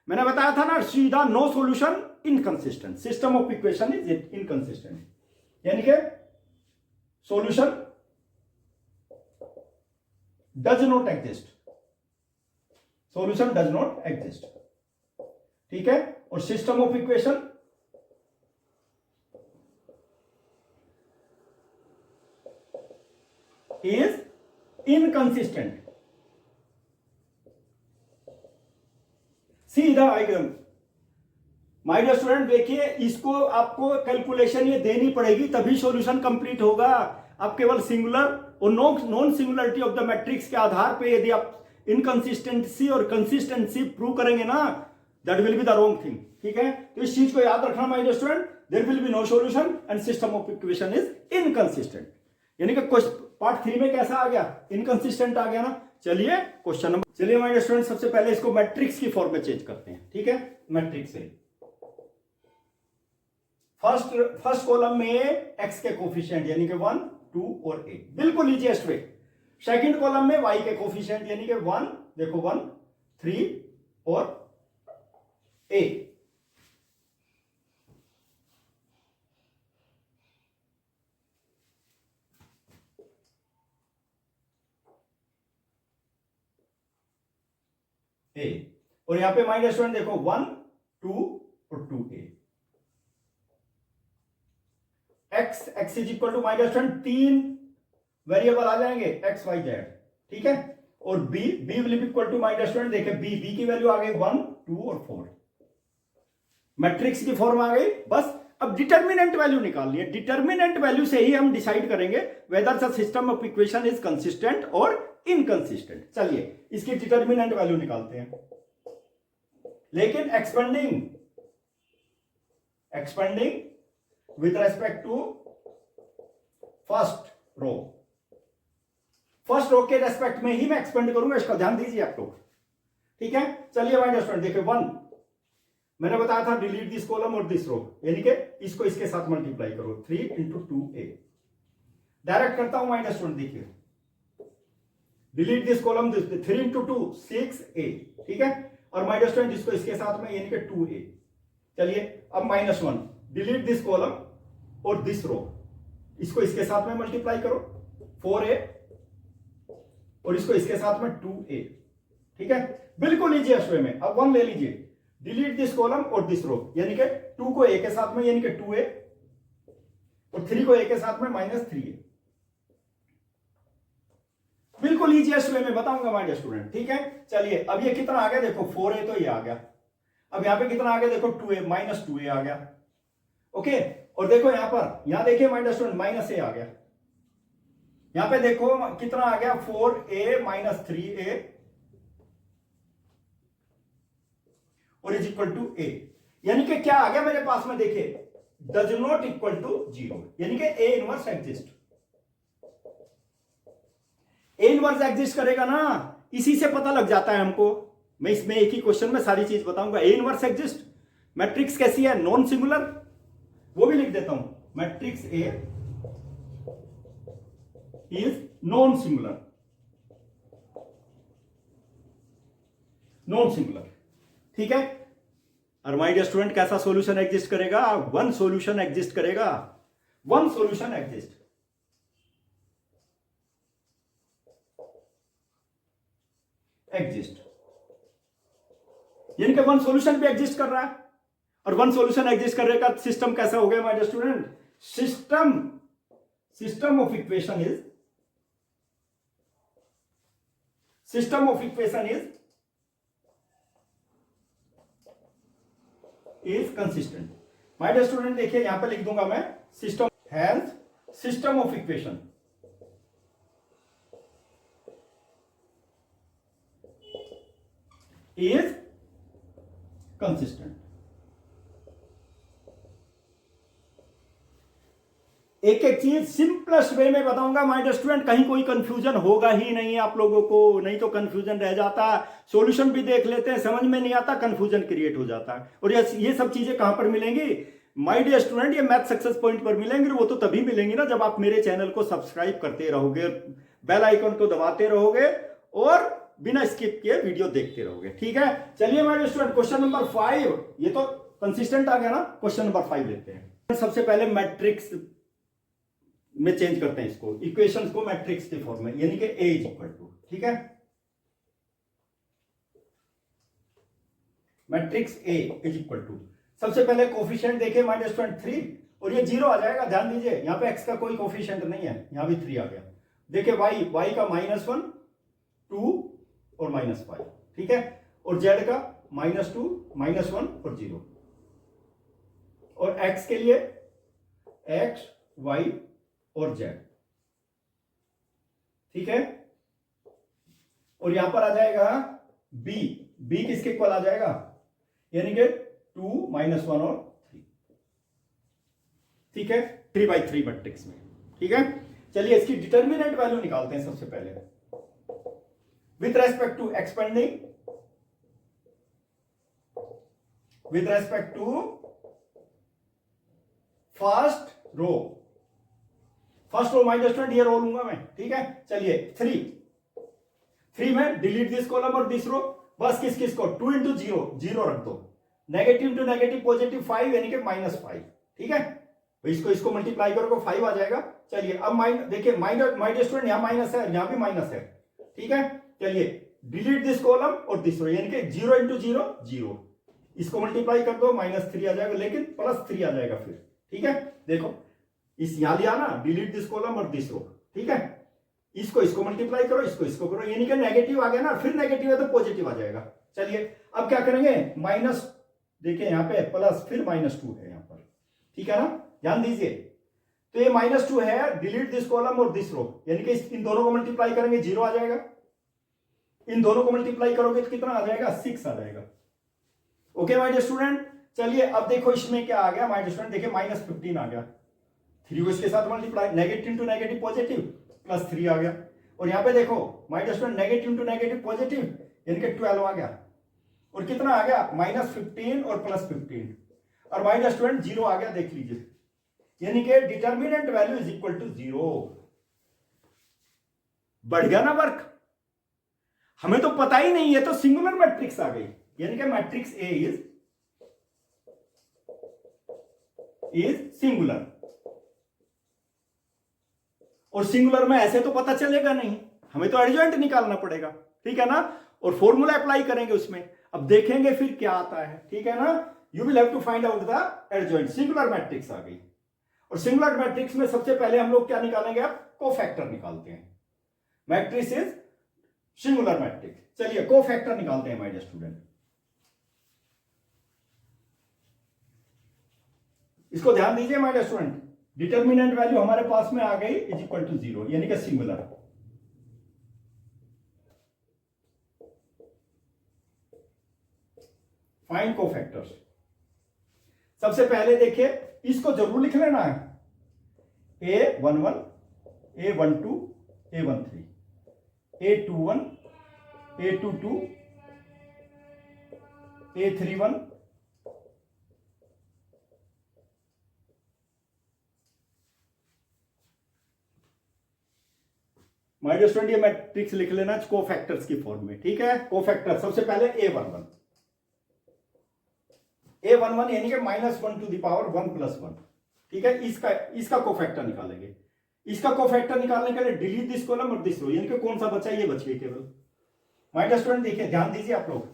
मैंने बताया था ना सीधा, no solution, inconsistent, system of equation is inconsistent, यानी कि solution does not exist, solution does not exist. ठीक है, और system of equation is inconsistent. सीधा एकदम माय डियर स्टूडेंट देखिए, इसको आपको कैलकुलेशन ये देनी पड़ेगी तभी सॉल्यूशन कंप्लीट होगा। आप केवल सिंगुलर और non singularity of the matrix के आधार पे यदि आप इनकंसिस्टेंसी और कंसिस्टेंसी प्रूव करेंगे ना, that will be the wrong thing. ठीक है, तो इस चीज को याद रखना my dear student, there will be no solution and system of equation is inconsistent. यानी कि पार्ट 3 में कैसा आ गया, इनकंसिस्टेंट आ गया ना। चलिए क्वेश्चन नंबर, चलिए माय डियर स्टूडेंट सबसे पहले इसको मैट्रिक्स की फॉर्म में चेंज करते हैं। ठीक है, मैट्रिक्स से फर्स्ट कॉलम में एक्स के कोफिशिएंट यानी कि 1 2 और ए, बिल्कुल इजीएस्ट वे। सेकंड कॉलम में वाई के कोफिशिएंट यानी कि 1, देखो 1 3 और ए। और यहां पे माइनस 1 देखो 1 2 और 2a। x is equal to minus 1, 3 variable आ जाएंगे x y z। ठीक है, और b will be equal to minus 1, देखिए b की वैल्यू आ गई 1 2 और 4। मैट्रिक्स की फॉर्म आ गई। बस अब डिटर्मिनेंट वैल्यू निकालनी है। डिटर्मिनेंट वैल्यू से ही हम डिसाइड करेंगे whether the system of equation is consistent और इनकंसिस्टेंट। चलिए इसकी डिटर्मिनेंट वैल्यू निकालते हैं, लेकिन expanding with respect to first row के रेस्पेक्ट में ही मैं एक्सपेंड करूंगा, इसका ध्यान दीजिए आप लोग। ठीक है, चलिए माय डियर स्टूडेंट देखिए 1 मैंने बताया था डिलीट दिस कॉलम और दिस रो, यानी कि इसको इसके साथ मल्टीप्लाई करो 3 इंटू 2a। डायरेक्ट करता हूं माय डियर स्टूडेंट, देखिए delete this column, 3 into 2 6a। ठीक है, और माय डियर स्टूडेंट इसको इसके साथ में यानी कि 2a। चलिए अब -1 डिलीट दिस कॉलम और दिस रो, इसको इसके साथ में मल्टीप्लाई करो 4a और इसको इसके साथ में 2a। ठीक है, बिल्कुल इजीएस्ट वे में। अब 1 ले लीजिए, डिलीट दिस कॉलम और दिस रो, यानी कि 2 को a के साथ में यानी कि 2a और 3 को a के साथ में -3a। बिल्कुल इजीएस्ट वे में बताऊंगा माय डियर स्टूडेंट। ठीक है, चलिए अब ये कितना आ गया, देखो 4a तो ये आ गया। अब यहां पे कितना आ गया, देखो 2a -2a आ गया। ओके, और देखो यहां देखिए माय डियर स्टूडेंट -a आ गया। यहां पे देखो कितना आ गया, 4a -3a और इज इक्वल टू a। यानी कि क्या आ गया मेरे पास में, देखिए डज नॉट इक्वल टू 0, यानी कि a inverse exist. A inverse exist करेगा ना, इसी से पता लग जाता है हमको। मैं इसमें एक ही क्वेश्चन में सारी चीज बताऊंगा। ए इनवर्स एग्जिस्ट, मैट्रिक्स कैसी है, नॉन सिंगुलर, वो भी लिख देता हूं। Matrix A is non singular, non singular. ठीक है, और माय डियर स्टूडेंट कैसा सॉल्यूशन एग्जिस्ट करेगा, वन सॉल्यूशन एग्जिस्ट करेगा, वन सॉल्यूशन एग्जिस्ट। यानी कि वन सॉल्यूशन भी एग्जिस्ट कर रहा है, और वन सॉल्यूशन एग्जिस्ट करने का सिस्टम कैसा हो गया my dear student, system of equation is consistent. My dear student देखिए यहां पे लिख दूंगा मैं, system of equation is consistent। एक एक चीज सिंपलेस्ट वे में बताऊंगा माय डियर स्टूडेंट, कहीं कोई कंफ्यूजन होगा ही नहीं आप लोगों को, नहीं तो कंफ्यूजन रह जाता, सॉल्यूशन भी देख लेते हैं समझ में नहीं आता, कंफ्यूजन क्रिएट हो जाता है। और ये सब चीजें कहां पर मिलेंगी माय डियर स्टूडेंट, ये मैथ सक्सेस पॉइंट पर मिलेंगे। वो तो तभी मिलेंगी ना जब आप मेरे चैनल को सब्सक्राइब करते रहोगे, बेल आइकन को दबाते रहोगे और बिना स्किप किए वीडियो देखते रहोगे। ठीक है, चलिए मेरे स्टूडेंट क्वेश्चन नंबर 5, ये तो कंसिस्टेंट आ गया ना। क्वेश्चन नंबर 5 लेते हैं। सबसे पहले मैट्रिक्स में चेंज करते हैं इसको, इक्वेशंस को मैट्रिक्स के फॉर्म में, यानी कि a इज इक्वल टू, ठीक है, matrix a is equal to, सबसे पहले कोफिशिएंट देखे माय डियर स्टूडेंट 3, और ये 0 आ जाएगा। ध्यान दीजिए यहां पे x का कोई कोफिशिएंट नहीं है, यहां भी 3 आ गया। देखिए y का -1 2 और -5, ठीक है, और z का -2 -1 और 0। और x के लिए x, y और z, ठीक है। और यहां पर आ जाएगा b, b किसके इक्वल आ जाएगा, यानी कि 2 -1 और 3, ठीक है, 3/3 मैट्रिक्स में, ठीक है। चलिए इसकी डिटर्मिनेंट वैल्यू निकालते हैं सबसे पहले with respect to expanding, with respect to first row, first row minus student, ये रो लूंगा मैं, ठीक है। चलिए 3 में डिलीट दिस कॉलम और दिस रो, बस किस किस को 2 × 0, 0 रख दो, नेगेटिव इंटू नेगेटिव पॉजिटिव 5 यानी कि -5, ठीक है। तो इसको मल्टीप्लाई करो 5 आ जाएगा। चलिए अब देखिए माइनस स्टूडेंट यहां माइनस है, यहां भी माइनस है, ठीक है। चलिए डिलीट दिस कॉलम और दिस रो, यानी कि 0 × 0 0, इसको मल्टीप्लाई कर दो -3 आ जाएगा, लेकिन +3 आ जाएगा फिर, ठीक है। देखो इस यहां लिया ना, डिलीट दिस कॉलम और दिस रो, ठीक है। इसको मल्टीप्लाई करो, इसको करो, यानी कि नेगेटिव आ गया ना, फिर नेगेटिव है तो पॉजिटिव आ जाएगा। चलिए अब क्या करेंगे, माइनस, देखिए यहां पे प्लस फिर -2 है यहां पर, ठीक है ना, ध्यान दीजिए। तो ये -2 है, डिलीट दिस कॉलम और दिस रो, यानी कि इन दोनों को मल्टीप्लाई करेंगे 0 आ जाएगा, इन दोनों को मल्टीप्लाई करोगे तो कितना आ जाएगा, 6 आ जाएगा। Okay my dear student. चलिए अब देखो इसमें क्या आ गया माय डियर स्टूडेंट, देखिए -15 आ गया, 3 को इसके साथ multiply, negative into negative positive, +3 आ गया। और यहां पे देखो my dear student negative into negative positive, यानी कि 12 आ गया। और कितना आ गया, -15 और +15, और माय डियर स्टूडेंट 0 आ गया, देख लीजिए, यानी कि determinant value is equal to 0। बढ़ गया ना वर्क, हमें तो पता ही नहीं है, तो सिंगुलर मैट्रिक्स आ गई, यानी कि मैट्रिक्स ए इज सिंगुलर। और सिंगुलर में ऐसे तो पता चलेगा नहीं, हमें तो एडजॉइंट निकालना पड़ेगा, ठीक है ना, और फॉर्मूला अप्लाई करेंगे उसमें, अब देखेंगे फिर क्या आता है, ठीक है ना। You will have to find out the adjoint. Singular matrix आ गई, और सिंगुलर मैट्रिक्स में सबसे पहले हम लोग क्या निकालेंगे, अब कोफैक्टर निकालते हैं। मैट्रिक्स इज सिंगुलर मैट्रिक्स, चलिए कोफैक्टर निकालते हैं माय डियर स्टूडेंट। इसको ध्यान दीजिए my dear student, determinant value हमारे पास में आ गई इज इक्वल टू 0, यानी कि सिंगुलर। Find cofactors. सबसे पहले देखिए इसको जरूर लिख लेना है, A11, A12, A13, A21, A22, A31, my dear student ये मैट्रिक्स लिख लेना कोफैक्टर्स की फॉर्म में, ठीक है। कोफैक्टर सबसे पहले A11, यानी कि -1 टू द पावर 1 + 1, ठीक है। इसका कोफैक्टर निकालेंगे। इसका कोफैक्टर निकालने के लिए डिलीट दिस कॉलम और दिस रो, यानी कि कौन सा बचा, ये बच गई केवल। माय डियर स्टूडेंट देखिए ध्यान दीजिए आप लोग,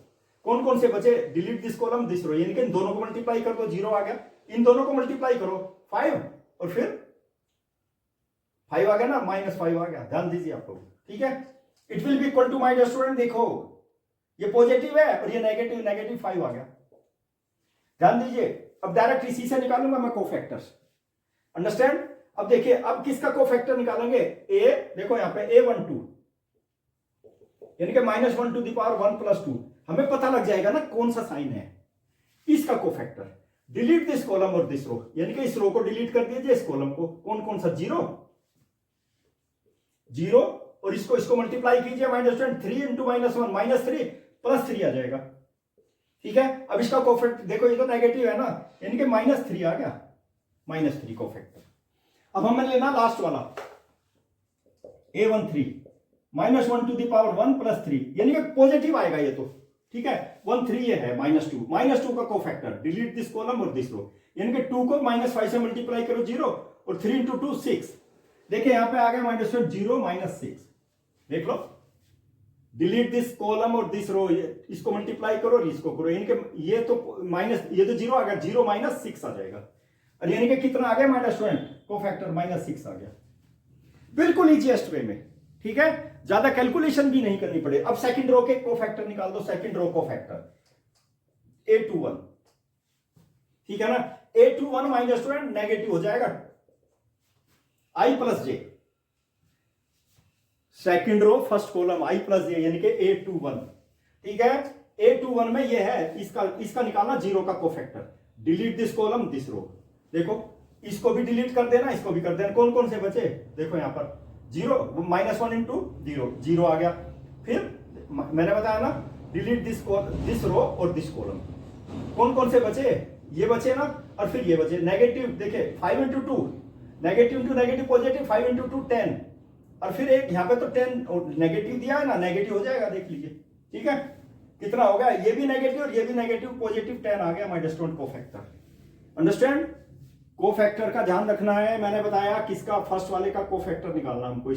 कौन कौन से बचे, delete this column this row, यानी कि इन दोनों को मल्टीप्लाई कर दो, 0 आ गया। इन दोनों को मल्टीप्लाई करो 5, और फिर 5 आ गया ना, -5 आ गया, ध्यान दीजिए आप लोग, ठीक है। It will be equal to my dear student, देखो ये पॉजिटिव है और ये नेगेटिव 5 आ गया, ध्यान दीजिए। अब डायरेक्ट इसी से निकालूंगा मैं कोफैक्टर्स, अंडरस्टैंड। अब देखिए अब किसका कोफैक्टर निकालेंगे, ए, देखो यहां पे A12, यानी कि -1 टू द पावर 1 + 2, हमें पता लग जाएगा ना कौन सा साइन है। इसका कोफैक्टर डिलीट दिस कॉलम और दिस रो, यानी कि इस रो को डिलीट कर दीजिए, इस कॉलम को, कौन कौन सा, 0, और इसको मल्टीप्लाई कीजिए माय डियर स्टूडेंट, 3 × -1 -3 +3 आ जाएगा, ठीक है। अब इसका कोफैक्टर देखो, ये तो नेगेटिव है ना, यानी कि -3 आ गया, -3 कोफैक्टर। अब हमें लेना लास्ट वाला A13, -1 टू द पावर 1 + 3, यानी कि पॉजिटिव आएगा ये तो, ठीक है। 13 ये है, -2 का कोफैक्टर, डिलीट दिस कॉलम और दिस रो, यानी कि 2 को -5 से मल्टीप्लाई करो 0, और 3 × 2 6, देखिए यहां पे आ गया माइनस 0 -6, देख लो, डिलीट दिस कॉलम और दिस रो, इसको मल्टीप्लाई करो और इसको करो, यानी कि ये तो ये तो 0 आ गया, 0 -6 आ जाएगा, और यानी कि कितना आ गया माय डियर स्टूडेंट, कोफैक्टर -6 आ गया, बिल्कुल इजीएस्ट वे में, ठीक है, ज्यादा कैलकुलेशन भी नहीं करनी पड़े। अब सेकंड रो के कोफैक्टर निकाल दो, सेकंड रो कोफैक्टर A21, ठीक है ना, A21 माइनस स्टूडेंट नेगेटिव हो जाएगा I plus j, second row first column I plus j यानी कि A21। ठीक है, A21 में ये है, इसका निकालना जीरो का cofactor. Delete this column this row. देखो इसको भी डिलीट कर देना, इसको भी कर देना। कौन कौन से बचे? देखो यहां पर जीरो, -1 इंटू जीरो, जीरो आ गया। फिर मैंने बताया ना डिलीट दिस रो और दिस कॉलम। कौन कौन से बचे? ये बचे ना, और फिर ये बचे नेगेटिव। देखिए 5 into two, negative to negative positive, 5 into two 10, और फिर एक यहाँ पे तो 10 नेगेटिव दिया है ना, नेगेटिव हो जाएगा, देख लीजिए। ठीक है, कितना हो गया? ये भी नेगेटिव और ये भी नेगेटिव, पॉजिटिव 10 आ गया my student cofactor. Understand? Cofactor का ध्यान रखना है। मैंने बताया किसका, फर्स्ट वाले का कोफैक्टर निकालना हमको,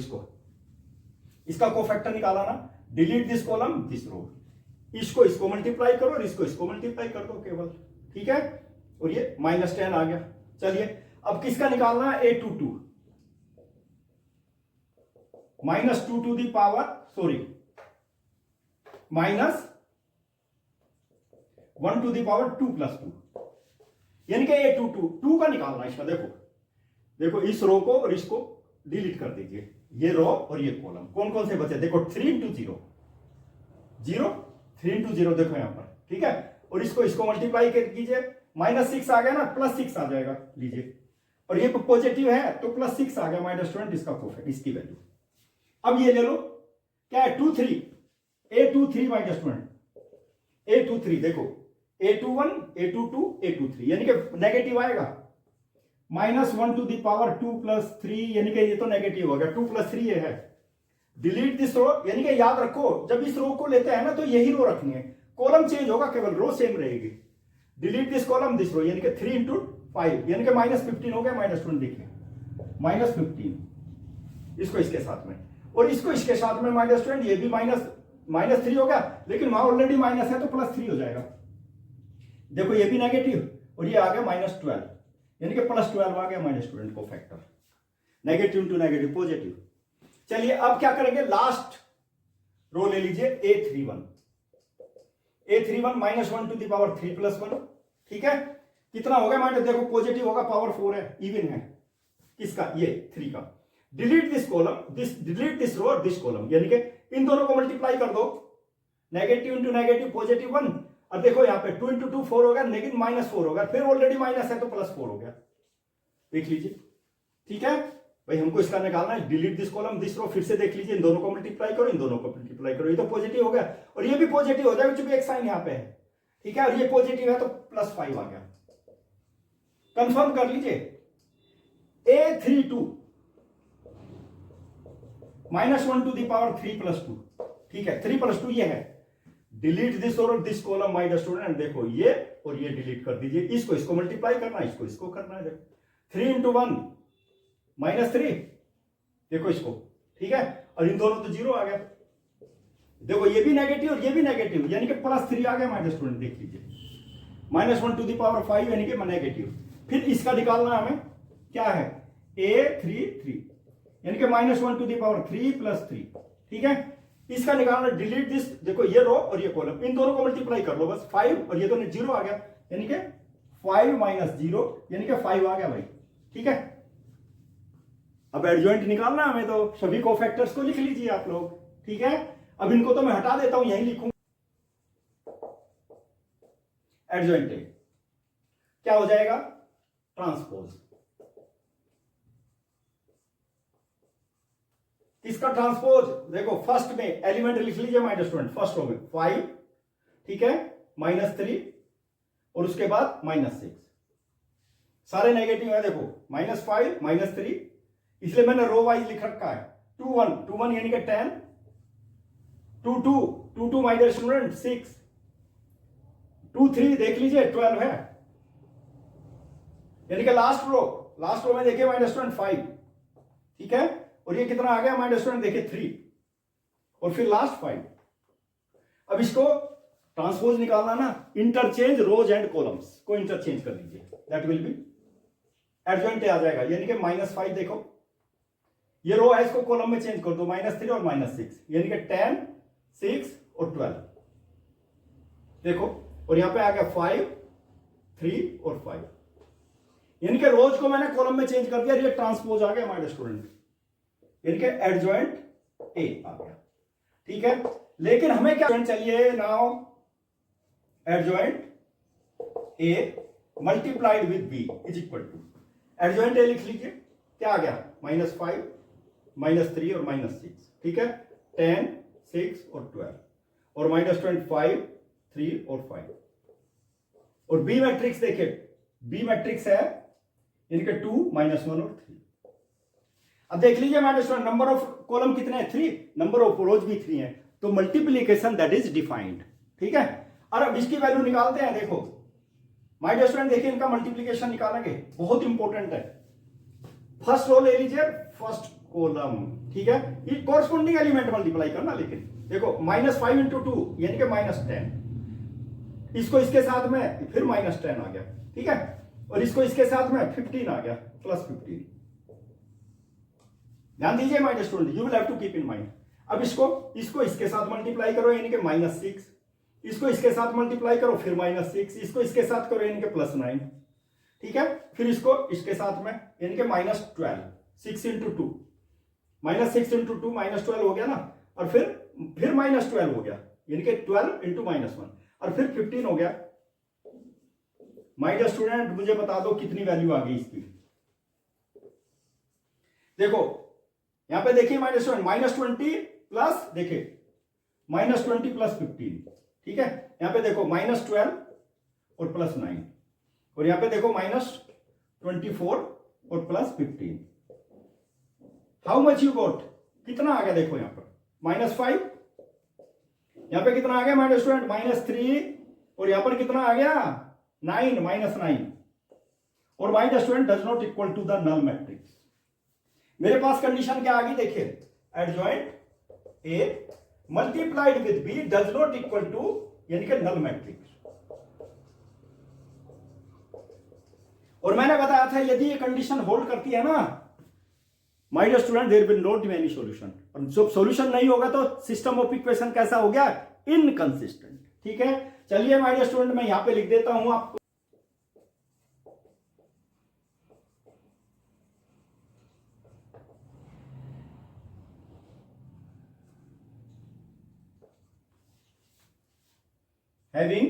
इसका कोफैक्टर निकाला ना, डिलीट दिस कॉलम दिस रो, इसको मल्टीप्लाई करो और इसको मल्टीप्लाई कर दो केवल। ठीक है, और ये -10 आ गया। चलिए अब किसका निकालना है? A22 -2 to the power, sorry -1 to the power 2 + 2, यानी कि A22 2 का निकालना है इसका। देखो इस रो को और इसको डिलीट कर दीजिए, ये रो और ये कॉलम। कौन कौन से बचे? देखो 3 इंटू 0 0, 3 इंटू 0 देखो यहां पर। ठीक है, और इसको मल्टीप्लाई कीजिए, -6 आ गया ना, +6 आ जाएगा, लीजिए। और ये पॉजिटिव है तो +6 आ गया माय स्टूडेंट, इसका कोफैक्टर, इसकी वैल्यू। अब ये ले लो, क्या है? 2 3, A23 माय स्टूडेंट, A23 देखो A21 A22 A23, यानी कि नेगेटिव आएगा। -1 टू दी पावर 2 + 3, यानी कि ये तो नेगेटिव हो गया, 2 + 3 ये है। डिलीट दिस रो, यानी कि याद रखो जब इस रो को लेते हैं ना तो यही रो रखनी है, कॉलम चेंज होगा, केवल रो सेम रहेगी। Delete this column this row, यानी कि 3 इंटू 5, यानी कि -15 हो गया माइनस 20। देखिए -15, इसको इसके साथ में और इसको इसके साथ में -20, ये भी -3 हो गया, लेकिन वहां ऑलरेडी माइनस है तो +3 हो जाएगा। देखो ये भी नेगेटिव और ये आ गया -12, यानी कि +12 आ गया my student cofactor. Negative into negative positive. चलिए अब क्या करेंगे? लास्ट रो ले लीजिए A31 -1 टू दी पावर 3 + 1। ठीक है, कितना हो गया माइनस? देखो पॉजिटिव होगा, पावर 4 है, इवन है। किसका? ये 3 का। Delete this column delete this row और दिस कॉलम, यानी कि इन दोनों को मल्टीप्लाई कर दो, नेगेटिव इंटू नेगेटिव पॉजिटिव 1। अब देखो यहाँ पे 2 इंटू 2 4 हो गया, लेकिन -4 होगा, फिर ऑलरेडी माइनस है तो +4 हो गया, देख लीजिए। ठीक है भाई, हमको इसका निकालना है। डिलीट दिस कॉलम दिस रो, फिर से देख लीजिए, इन दोनों को मल्टीप्लाई करो, इन दोनों को मल्टीप्लाई करो, ये तो पॉजिटिव हो गया और ये भी पॉजिटिव हो जाएगा क्योंकि एक साइन यहाँ पे है। ठीक है, और ये पॉजिटिव है तो +5 आ गया। कंफर्म कर लीजिए। A32 -1 to the power 3 + 2। ठीक है, 3 + 2 ये है। डिलीट दिस और दिस कॉलम माय स्टूडेंट, देखो ये और ये डिलीट कर दीजिए, इसको मल्टीप्लाई करना है, इसको करना है। देखो 3 इंटू 1 -3, देखो इसको। ठीक है, और इन दोनों तो 0 आ गया। देखो ये भी नेगेटिव और ये भी नेगेटिव, यानी कि +3 आ गया माय स्टूडेंट, देख लीजिए। -1 टू दी पावर 5 यानी कि नेगेटिव। फिर इसका निकालना हमें क्या है? A33, यानी कि -1 टू दी पावर 3 + 3। ठीक है, इसका निकालना डिलीट दिस, देखो ये रो और ये कॉलम, इन दोनों को मल्टीप्लाई कर लो बस, 5 और ये तो 0 आ गया, यानी कि 5 - 0, यानी कि 5 आ गया भाई। ठीक है, अब एडजॉइंट निकालना हमें, तो सभी कोफैक्टर्स को लिख लीजिए आप लोग। ठीक है, अब इनको तो मैं हटा देता हूं, यही लिखूंगा। एडजॉइंट क्या हो जाएगा? ट्रांसपोज। किसका ट्रांसपोज? देखो फर्स्ट में एलिमेंट लिख लीजिए माय स्टूडेंट, फर्स्ट रो में 5, ठीक है, -3 और उसके बाद -6, सारे नेगेटिव है। देखो -5 -3, इसलिए मैंने रो वाइज लिख रखा है। 2 1 यानी कि 10, 2 2 माय स्टूडेंट 6, 2 3 देख लीजिए 12 है, यानी कि लास्ट रो में देखिए माय स्टूडेंट 5। ठीक है, और ये कितना आ गया माय स्टूडेंट? देखिए 3 और फिर लास्ट 5। अब इसको ट्रांसपोज निकालना ना, इंटरचेंज रोज एंड कॉलम्स को इंटरचेंज कर लीजिए, दैट विल बी एडजॉइंट आ जाएगा, यानी कि -5। देखो ये रो है, इसको कॉलम में चेंज कर दो, -3 और -6, यानी कि 10 6 और 12। देखो और यहां पे आ गया 5 3 और 5। इनके रोज को मैंने कॉलम में चेंज कर दिया, ये ट्रांसपोज आ गया हमारे स्टूडेंट, इनके एडजॉइंट ए आ गया, ठीक है। लेकिन हमें क्या चाहिए now, adjoint A multiplied with B is equal to, adjoint A लिख लीजिए, क्या आ गया -5 -3 और -6, ठीक है, 10 6 और 12 और -25 3 और 5। और बी मैट्रिक्स देखिए, बी मैट्रिक्स है इनके 2 -1 और 3। अब देख लीजिए नंबर ऑफ कॉलम कितने हैं 3, नंबर ऑफ रोज भी 3 है, तो मल्टीप्लीकेशन दैट इज डिफाइंड, ठीक है। और अब इसकी वैल्यू निकालते हैं, देखो माय डियर स्टूडेंट, देखिए इनका मल्टीप्लीकेशन निकालेंगे, बहुत इंपॉर्टेंट है। फर्स्ट रो ले लीजिए, फर्स्ट कॉलम, ठीक है, ये कॉरस्पॉन्डिंग एलिमेंट मल्टीप्लाई करना, लेकिन देखो -5 × 2 यानी कि -10, इसको इसके साथ में फिर -10 आ गया, ठीक है, और इसको इसके साथ में 15 आ गया, +15। ध्यान दीजिए my dear student, you will have to keep in mind. अब इसको इसके साथ मल्टीप्लाई करो यानी कि -6, इसको इसके साथ मल्टीप्लाई करो फिर -6, इसको इसके साथ करो यानी कि +9, ठीक है, फिर इसको इसके साथ में यानी कि -12, 6 × 2 -6 × 2 -12 हो गया ना, और फिर -12 हो गया यानी कि 12 × -1 और फिर 15 हो गया। माय डियर स्टूडेंट मुझे बता दो कितनी वैल्यू आ गई इसकी। देखो यहां पे देखिए माय डियर स्टूडेंट, -20 प्लस, देखिए -20 + 15, ठीक है, यहां पे देखो -12 और +9, और यहां पे देखो -24 और +15। हाउ मच यू गॉट, कितना आ गया, देखो यहां पर -5, यहां पे कितना आ गया माय स्टूडेंट -3, और यहां पर कितना आ गया 9, -9, और my student does not equal to the null matrix. मेरे पास कंडीशन क्या आ गई, देखिए adjoint A multiplied with B does not equal to यानी कि नल मैट्रिक्स। और मैंने बताया था यदि ये कंडीशन होल्ड करती है ना my dear student, there will not be any solution, और जब सॉल्यूशन नहीं होगा तो सिस्टम ऑफ इक्वेशन कैसा हो गया, इनकंसिस्टेंट, ठीक है। चलिए माय डियर स्टूडेंट मैं यहां पे लिख देता हूं आपको, having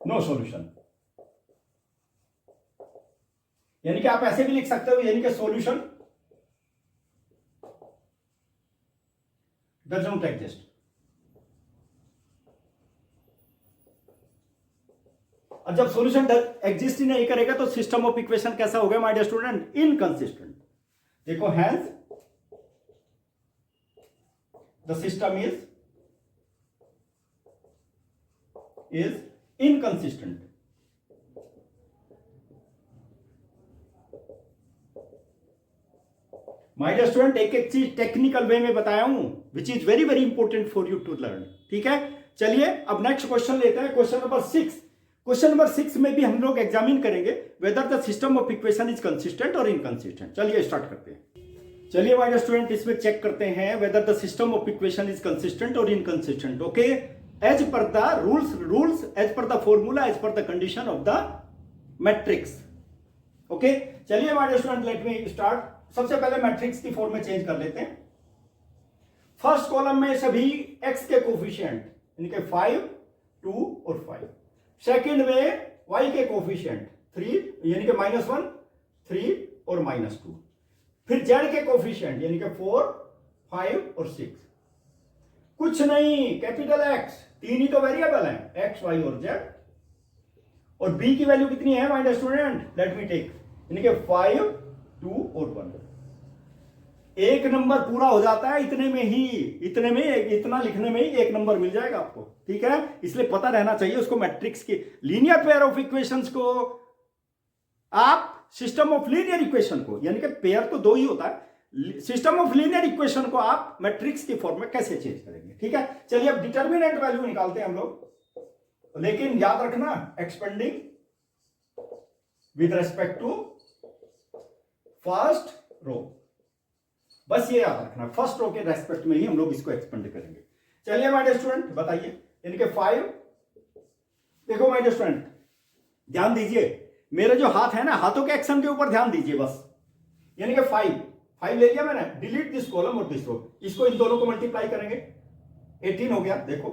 no solution, यानी कि आप ऐसे भी लिख सकते हो यानी कि सॉल्यूशन डज नॉट एग्जिस्ट। और जब सॉल्यूशन एग्जिस्ट ही नहीं करेगा तो सिस्टम ऑफ इक्वेशन कैसा होगा माय डियर स्टूडेंट, इनकंसिस्टेंट। देखो hence the system is inconsistent। My dear student एक एक चीज टेक्निकल वे में बताया हूं which is very very important for you to learn, ठीक है। चलिए अब नेक्स्ट क्वेश्चन लेते हैं, क्वेश्चन नंबर 6। क्वेश्चन नंबर 6 में भी हम लोग एग्जामिन करेंगे whether the system of equation is consistent और इनकंसिस्टेंट। चलिए स्टार्ट करते हैं। चलिए माय डियर स्टूडेंट इसमें चेक करते हैं whether the system of equation is consistent और inconsistent, okay, as per the rules as per the formula as per the condition of the matrix, okay. चलिए my dear student let me start. सबसे पहले matrix की form में change कर लेते हैं। First column में सभी x के कोफिशिएंट यानी कि 5 2 और 5, सेकंड में y के कोफिशिएंट 3 यानी कि -1 3 और -2, फिर z के कोफिशिएंट यानी कि 4 5 और 6। कुछ नहीं, कैपिटल X, तीन ही तो वेरिएबल हैं x y और z, और b की वैल्यू कितनी है my dear student, let me take यानी कि 5 2 और 1। एक नंबर पूरा हो जाता है इतने में ही, इतना लिखने में ही एक नंबर मिल जाएगा आपको, ठीक है। इसलिए पता रहना चाहिए उसको, मैट्रिक्स की लीनियर पेयर ऑफ इक्वेशंस को आप सिस्टम ऑफ लीनियर इक्वेशन को, यानी कि पेयर तो दो ही होता है, सिस्टम ऑफ लीनियर इक्वेशन को आप मैट्रिक्स की फॉर्म में कैसे चेंज करेंगे, ठीक है। चलिए अब डिटर्मिनेंट वैल्यू निकालते हैं हम लोग, लेकिन याद रखना expanding with respect to first row, बस ये याद रखना, फर्स्ट रो के रेस्पेक्ट में ही हम लोग इसको एक्सपेंड करेंगे। चलिए माय डियर स्टूडेंट बताइए, यानी कि 5 देखो माय डियर स्टूडेंट, ध्यान दीजिए, मेरे जो हाथ है ना, हाथों के एक्शन के ऊपर ध्यान दीजिए बस। यानी कि 5 ले लिया मैंने, डिलीट दिस कॉलम और दिस रो, इसको इन दोनों को मल्टीप्लाई करेंगे, 18 हो गया देखो,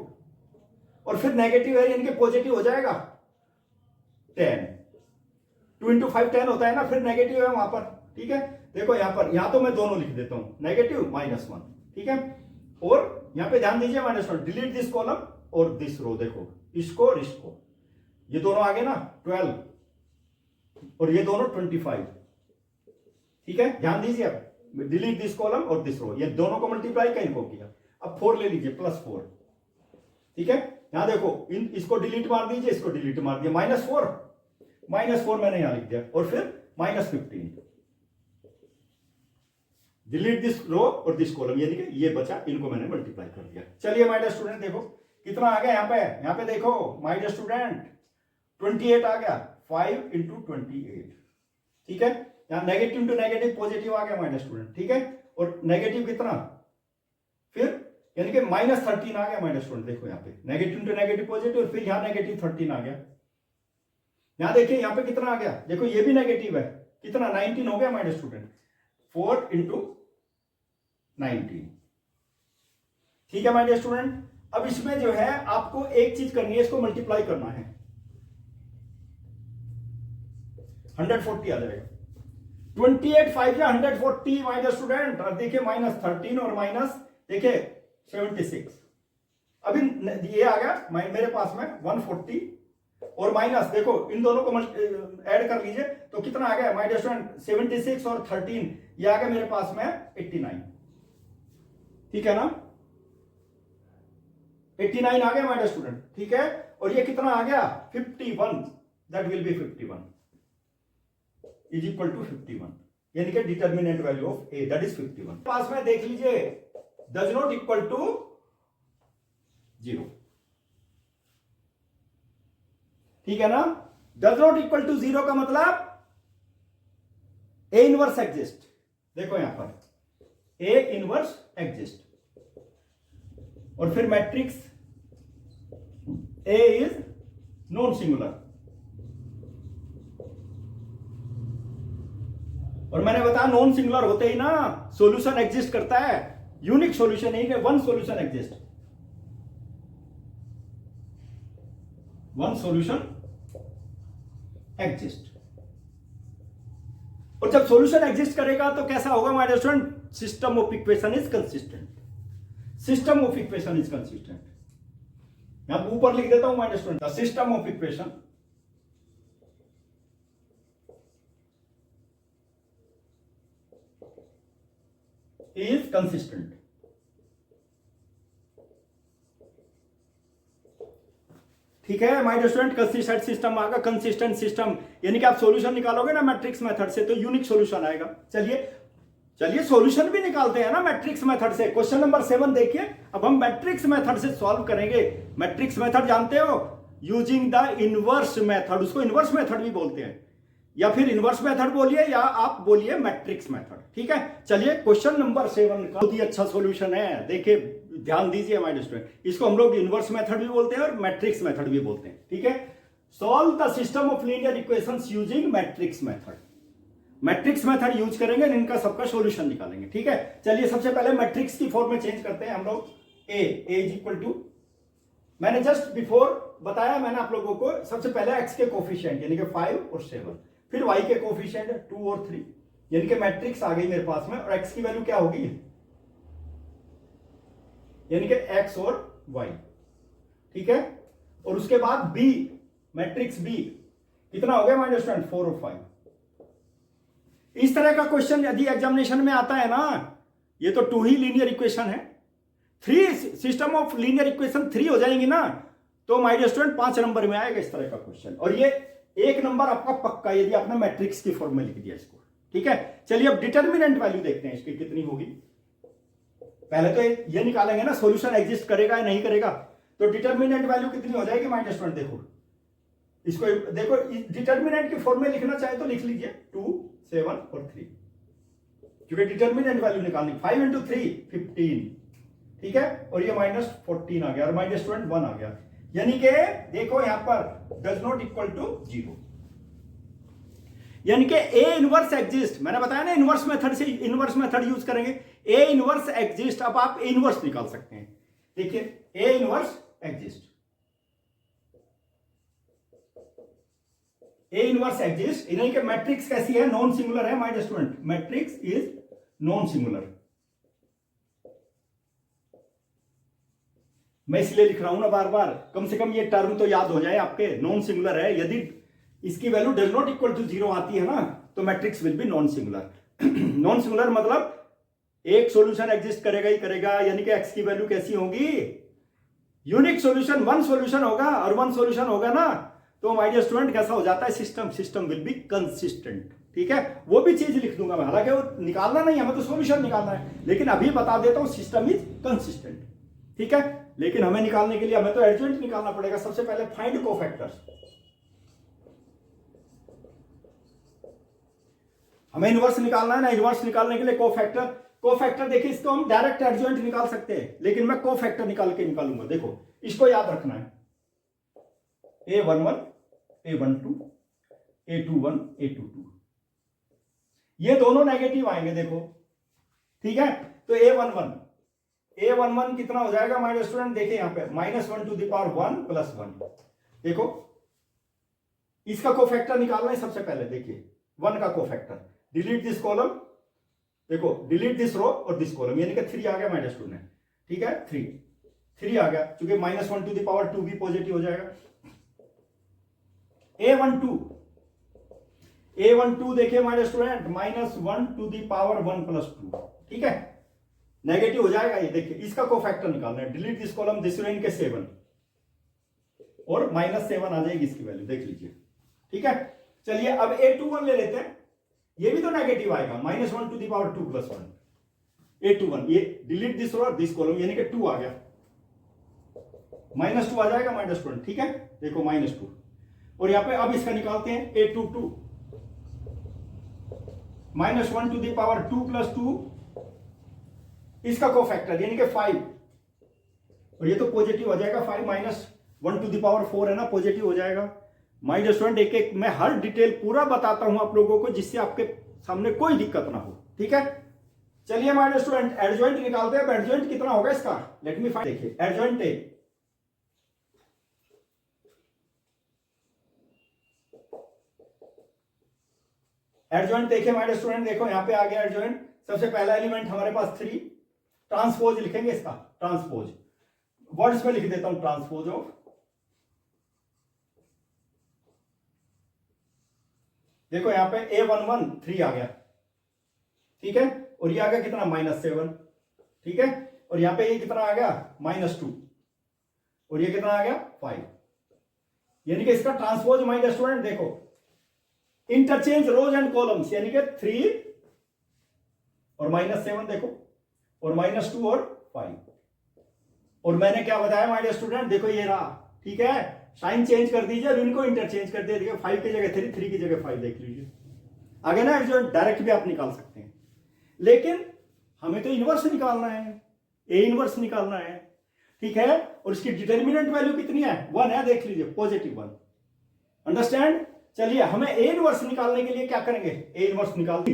और फिर नेगेटिव है यानी कि पॉजिटिव हो जाएगा 10, 2 इंटू 5 10 होता है ना, फिर नेगेटिव है वहां पर, ठीक है। देखो यहां पर, यहां तो मैं दोनों लिख देता हूं, नेगेटिव -1, ठीक है। और यहां पे ध्यान दीजिए -1, डिलीट दिस कॉलम और दिस रो, देखो इसको और इसको, ये दोनों आ गए ना 12 और ये दोनों 25, ठीक है। ध्यान दीजिए, अब डिलीट दिस कॉलम और दिस रो, ये दोनों को मल्टीप्लाई कहीं को किया, अब 4 ले लीजिए, +4, ठीक है। यहां देखो, इसको डिलीट मार दीजिए, इसको डिलीट मार दिया, -4 मैंने यहां लिख दिया, और फिर -15, डिलीट दिस रो और दिस कॉलम, यानी कि ये बचा, इनको मैंने मल्टीप्लाई कर दिया। चलिए माय डियर स्टूडेंट, देखो कितना आ गया यहां पे देखो माय डियर स्टूडेंट, 28 आ गया, 5 इंटू 28, ठीक है। यहां नेगेटिव इंटू नेगेटिव पॉजिटिव आ गया माय डियर स्टूडेंट, ठीक है। और नेगेटिव कितना, फिर यानी कि -13 आ गया माय डियर स्टूडेंट, देखो यहां पे नेगेटिव इंटू नेगेटिव पॉजिटिव, और फिर यहां -13 आ गया। यहां देखिए यहां पे कितना आ गया, देखो ये भी नेगेटिव है, कितना 19 हो गया माय डियर स्टूडेंट, 4 इंटू 19, ठीक है माय डियर स्टूडेंट। अब इसमें जो है आपको एक चीज करनी है, इसको मल्टीप्लाई करना है, 140 आ जाएगा, 28 5 या 140 माय डियर स्टूडेंट। और देखिए -13 और माइनस देखिए 76, अभी ये आ गया मेरे पास में 140, और माइनस देखो इन दोनों को ऐड कर लीजिए, तो कितना आ गया माय डियर स्टूडेंट, 76 और 13, ये आ गया मेरे पास में 89, ठीक है ना, 89 आ गया माय डियर स्टूडेंट, ठीक है। और ये कितना आ गया 51, that will be 51 is equal to 51, यानी कि determinant value of A that is 51। पास में देख लीजिए, डज नॉट इक्वल टू 0, ठीक है ना। डज नॉट इक्वल टू 0 का मतलब ए इनवर्स एग्जिस्ट, देखो यहां पर ए इनवर्स एग्जिस्ट, और फिर matrix A is non singular, और मैंने बताया नॉन सिंगुलर होते ही ना सॉल्यूशन एग्जिस्ट करता है, यूनिक सॉल्यूशन नहीं कि one solution exist, one solution exist. और जब सॉल्यूशन एग्जिस्ट करेगा तो कैसा होगा my dear student, system of equation is consistent, system of equation is consistent. यहां ऊपर लिख देता हूं my dear student, the system of equation is consistent, ठीक है my dear student. Consistent system आएगा, कंसिस्टेंट सिस्टम यानी कि आप सॉल्यूशन निकालोगे ना मैट्रिक्स मेथड से तो यूनिक सॉल्यूशन आएगा। चलिए सॉल्यूशन भी निकालते हैं ना मैट्रिक्स मेथड से। क्वेश्चन नंबर 7 देखिए, अब हम मैट्रिक्स मेथड से सॉल्व करेंगे। मैट्रिक्स मेथड जानते हो, यूजिंग द इनवर्स मेथड, उसको इनवर्स मेथड भी बोलते हैं, या फिर इनवर्स मेथड बोलिए या आप बोलिए मैट्रिक्स मेथड, ठीक है। चलिए क्वेश्चन नंबर 7 का बहुत ही अच्छा सॉल्यूशन है, देखिए ध्यान दीजिए माय डियर स्टूडेंट, इसको हम लोग इनवर्स मेथड भी बोलते हैं और मैट्रिक्स मेथड भी बोलते हैं, ठीक है। Solve the system of linear equations using matrix method, matrix method use करेंगे, इनका सबका सॉल्यूशन निकालेंगे, ठीक है। चलिए सबसे पहले मैट्रिक्स की फॉर्म में चेंज करते हैं हम लोग, ए इज इक्वल टू, मैंने जस्ट बिफोर बताया मैंने आप लोगों को, सबसे पहले एक्स के कोफिशिएंट यानी कि 5 और 7, फिर वाई के कोफिशिएंट 2 और 3, यानी कि मैट्रिक्स आ गई मेरे पास में, और एक्स की वैल्यू क्या होगी, यानी कि एक्स और वाई, ठीक है। और उसके बाद बी, मैट्रिक्स बी कितना हो गया माय डियर स्टूडेंट, 4 और 5। इस तरह का क्वेश्चन यदि एग्जामिनेशन में आता है ना, ये तो 2 ही लीनियर इक्वेशन है, 3 सिस्टम ऑफ लीनियर इक्वेशन 3 हो जाएंगी ना, तो माय डियर स्टूडेंट 5 नंबर में आएगा इस तरह का क्वेश्चन, और ये 1 नंबर आपका पक्का यदि आपने मैट्रिक्स की फॉर्म में लिख दिया इसको, ठीक है। चलिए अब डिटर्मिनेंट वैल्यू देखते हैं इसकी कितनी होगी। पहले तो ये निकालेंगे ना सॉल्यूशन एग्जिस्ट करेगा या नहीं करेगा, तो डिटर्मिनेंट वैल्यू कितनी हो जाएगी माय डियर स्टूडेंट, देखो इसको, देखो डिटर्मिनेंट की फॉर्म में लिखना चाहे तो लिख लीजिए 2 7 और 3, क्योंकि डिटर्मिनेंट वैल्यू निकालनी, 5 इंटू 3 15, ठीक है। और ये -14 आ गया, और माय डियर स्टूडेंट 1 आ गया, यानी कि देखो यहां पर डज नॉट इक्वल टू 0, यानी कि ए इनवर्स एग्जिस्ट, मैंने बताया ना इनवर्स मेथड से इनवर्स मेथड यूज करेंगे, ए इनवर्स एग्जिस्ट। अब आप ए इनवर्स निकाल सकते हैं, देखिए A inverse exist, A inverse exist, यानी कि मैट्रिक्स कैसी है, नॉन सिंगुलर है my dear student, matrix is non singular. मैं इसलिए लिख रहा हूं ना बार बार, कम से कम ये टर्म तो याद हो जाए आपके, नॉन सिंगुलर है। यदि इसकी value does not equal to 0 आती है ना तो matrix will be non singular. Non singular मतलब एक सॉल्यूशन एग्जिस्ट करेगा ही करेगा, यानी कि एक्स की वैल्यू कैसी होगी, यूनिक सॉल्यूशन, वन सॉल्यूशन होगा, और वन सॉल्यूशन होगा ना तो माय डियर स्टूडेंट कैसा हो जाता है, सिस्टम विल बी कंसिस्टेंट। ठीक है, वो भी चीज लिख दूंगा मैं, हालांकि वो निकालना नहीं है, हमें तो सॉल्यूशन निकालना है, लेकिन अभी बता देता हूं सिस्टम इज कंसिस्टेंट। ठीक है, लेकिन हमें निकालने के लिए हमें तो एडजॉइंट निकालना पड़ेगा। सबसे पहले फाइंड कोफैक्टर्स, हमें इनवर्स निकालना है ना, इनवर्स निकालने के लिए कोफैक्टर देखिए इसको हम डायरेक्ट एडजॉइंट निकाल सकते हैं, लेकिन मैं कोफैक्टर निकालूंगा। देखो इसको याद रखना है, A11 A12 A21 A22, ये दोनों नेगेटिव आएंगे देखो। ठीक है, तो A11 कितना हो जाएगा माय डियर स्टूडेंट, देखिए यहां पे -1 टू द पावर 1 + 1। देखो इसका कोफैक्टर निकालना है सबसे पहले, देखिए 1 का कोफैक्टर, डिलीट दिस कॉलम, देखो डिलीट दिस रो और दिस कॉलम, यानी कि 3 आ गया माय डियर स्टूडेंट। ठीक है, 3 आ गया, क्योंकि -1 टू द पावर 2 भी पॉजिटिव हो जाएगा। A12 देखिए my dear student, -1 to the power 1 + 2। ठीक है, नेगेटिव हो जाएगा ये, देखिए इसका कोफैक्टर निकालना है, delete this column, this rain के 7 और -7 आ जाएगी इसकी वैल्यू, देख लीजिए। ठीक है, चलिए अब A21 ले लेते हैं, ये भी तो नेगेटिव आएगा, -1 टू द पावर 2 + 1। A21 ये delete this row this column, यानी कि 2 आ गया, -2 आ जाएगा माय डियर स्टूडेंट। ठीक है, देखो -2, और यहां पे अब इसका निकालते हैं A22, -1 टू द पावर 2 + 2, इसका कोफैक्टर यानी कि 5, और ये तो पॉजिटिव हो जाएगा, 5 -1 टू द पावर 4 है ना, पॉजिटिव हो जाएगा। माय डियर स्टूडेंट एक एक मैं हर डिटेल पूरा बताता हूं आप लोगों को, जिससे आपके सामने कोई दिक्कत ना हो। ठीक है, चलिए माय डियर स्टूडेंट एडजॉइंट निकालते हैं। एडजॉइंट कितना होगा इसका, लेट मी फाइंड, देखिए एडजॉइंट देखिए माय डियर स्टूडेंट, देखो यहां पे आ गया एडजॉइंट। सबसे पहला एलिमेंट हमारे पास 3, ट्रांसपोज लिखेंगे इसका, ट्रांसपोज वर्ड्स में लिख देता हूं, ट्रांसपोज ऑफ, देखो यहां पे A11 3 आ गया। ठीक है, और ये आ गया कितना, -7। ठीक है, और यहां पे ये कितना आ गया, -2, और ये कितना आ गया 5, यानी कि इसका ट्रांसपोज माय डियर स्टूडेंट देखो, इंटरचेंज रोज एंड कॉलम्स, यानी कि 3 और -7 देखो, और -2 और 5, और मैंने क्या बताया माय डियर स्टूडेंट, देखो ये रहा। ठीक है, साइन चेंज कर दीजिए और इनको इंटरचेंज कर दीजिए, 5 की जगह 3, 3 की जगह 5, देख लीजिए आगे ना। जो डायरेक्ट भी आप निकाल सकते हैं, लेकिन हमें तो इनवर्स निकालना है, ए इनवर्स निकालना है। ठीक है, और इसकी डिटर्मिनेंट वैल्यू कितनी है, 1 है, देख लीजिए पॉजिटिव 1। अंडरस्टैंड, चलिए हमें ए इनवर्स निकालने के लिए क्या करेंगे, ए इनवर्स निकाल दी,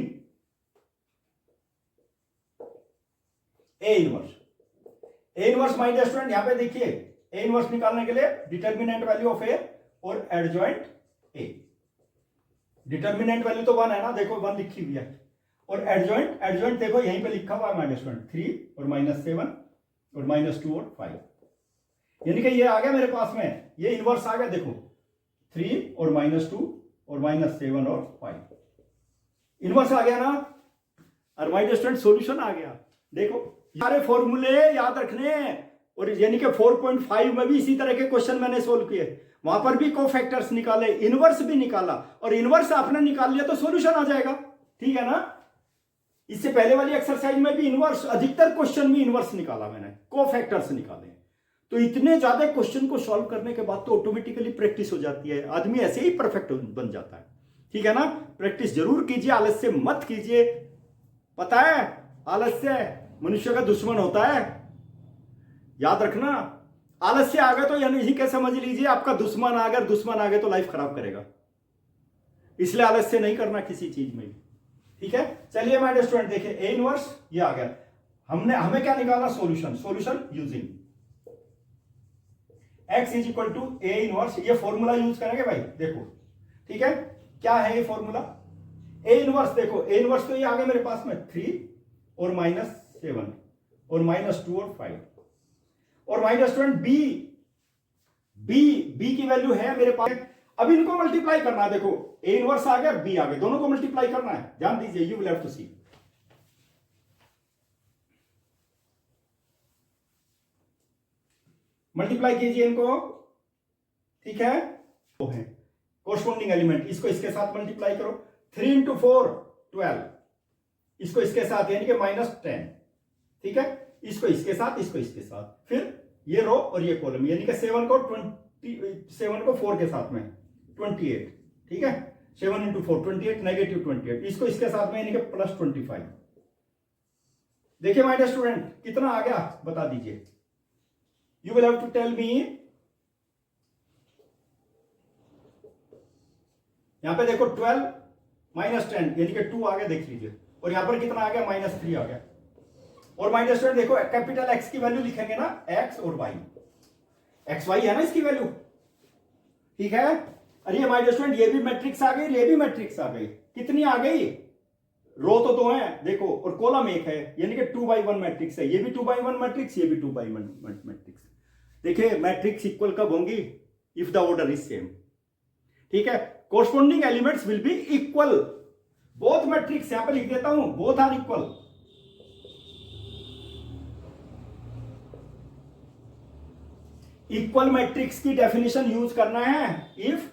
A inverse my dear student, यहां पे देखिए ए इनवर्स निकालने के लिए डिटर्मिनेंट वैल्यू ऑफ ए और एडजॉइंट ए, डिटर्मिनेंट वैल्यू तो 1 है ना, देखो 1 लिखी हुई है, और एडजॉइंट देखो यहीं पे लिखा हुआ है माय डियर स्टूडेंट, 3 और -7 और -2 और 5, यानी कि ये आ गया मेरे पास में, ये इनवर्स आ गया, देखो 3 और -2 और -7 और 5, इनवर्स आ गया ना, और माय डियर स्टूडेंट सॉल्यूशन आ गया। देखो सारे फॉर्मूले याद रखने, और यानी कि 4.5 में भी इसी तरह के क्वेश्चन मैंने सोल्व किए, वहां पर भी कोफैक्टर्स निकाले, इनवर्स भी निकाला, और इनवर्स आपने निकाल लिया तो सॉल्यूशन आ जाएगा। ठीक है ना, इससे पहले वाली एक्सरसाइज में भी इनवर्स, अधिकतर क्वेश्चन में इनवर्स निकाला मैंने, कोफैक्टर्स निकाले। तो इतने ज्यादा क्वेश्चन को सॉल्व करने के बाद तो ऑटोमेटिकली प्रैक्टिस हो जाती है, आदमी ऐसे ही परफेक्ट बन जाता है। ठीक है ना, प्रैक्टिस जरूर कीजिए, आलस्य मत कीजिए। पता है आलस्य मनुष्य का दुश्मन होता है, याद रखना। आलस्य आ गया तो यानी यही क्या समझ लीजिए, आपका दुश्मन आ गया, दुश्मन आ गया तो लाइफ खराब करेगा, इसलिए आलस्य नहीं करना किसी चीज में। ठीक है, चलिए माय डियर स्टूडेंट देखिए ए इनवर्स ये आ गया, हमें क्या निकालना, solution. Solution using x is equal to A inverse, ये फॉर्मूला यूज करेंगे भाई, देखो ठीक है, क्या है ये फॉर्मूला, ए इनवर्स, देखो ए इनवर्स तो ये आ गया मेरे पास में 3 और -7 और -2 और 5, और माय डियर स्टूडेंट बी की वैल्यू है मेरे पास, अब इनको मल्टीप्लाई करना है, देखो ए इनवर्स आ गया, बी आ गया, दोनों को मल्टीप्लाई करना है, ध्यान दीजिए, you will have to see, multiply कीजिए इनको, ठीक है, वो है कोरस्पोंडिंग एलिमेंट, इसको इसके साथ मल्टीप्लाई करो, 3 इंटू 4 12, इसको इसके साथ यानी कि -10, ठीक है, इसको इसके साथ, इसको इसके साथ, फिर ये रो और ये कॉलम, यानी कि 7 को 4 के साथ में 28, ठीक है, 7 इंटू 4 28, -28, इसको इसके साथ में यानी कि +25। देखिए माय डियर स्टूडेंट कितना आ गया बता दीजिए, you will have to tell me, यहां पे देखो 12 -10 यानी कि 2 आ गया, देख लीजिए, और यहां पर कितना आ गया, -3 आ गया, और माय डियर स्टूडेंट देखो कैपिटल एक्स की वैल्यू लिखेंगे ना, एक्स और वाई, एक्स वाई है ना इसकी वैल्यू, ठीक है, अरे माय डियर स्टूडेंट ये भी मैट्रिक्स आ गई, ये भी मैट्रिक्स आ गई, कितनी आ गई, रो तो 2 है देखो, और कॉलम 1 है, यानी कि 2x1 मैट्रिक्स है, ये भी 2x1 मैट्रिक्स, ये भी 2x1 मैट्रिक्स। देखिए मैट्रिक्स इक्वल कब होंगी, if the order is same, ठीक है, corresponding elements will be equal, both matrix, यहां पर लिख देता हूं, both are equal, equal matrix की डेफिनेशन यूज करना है, if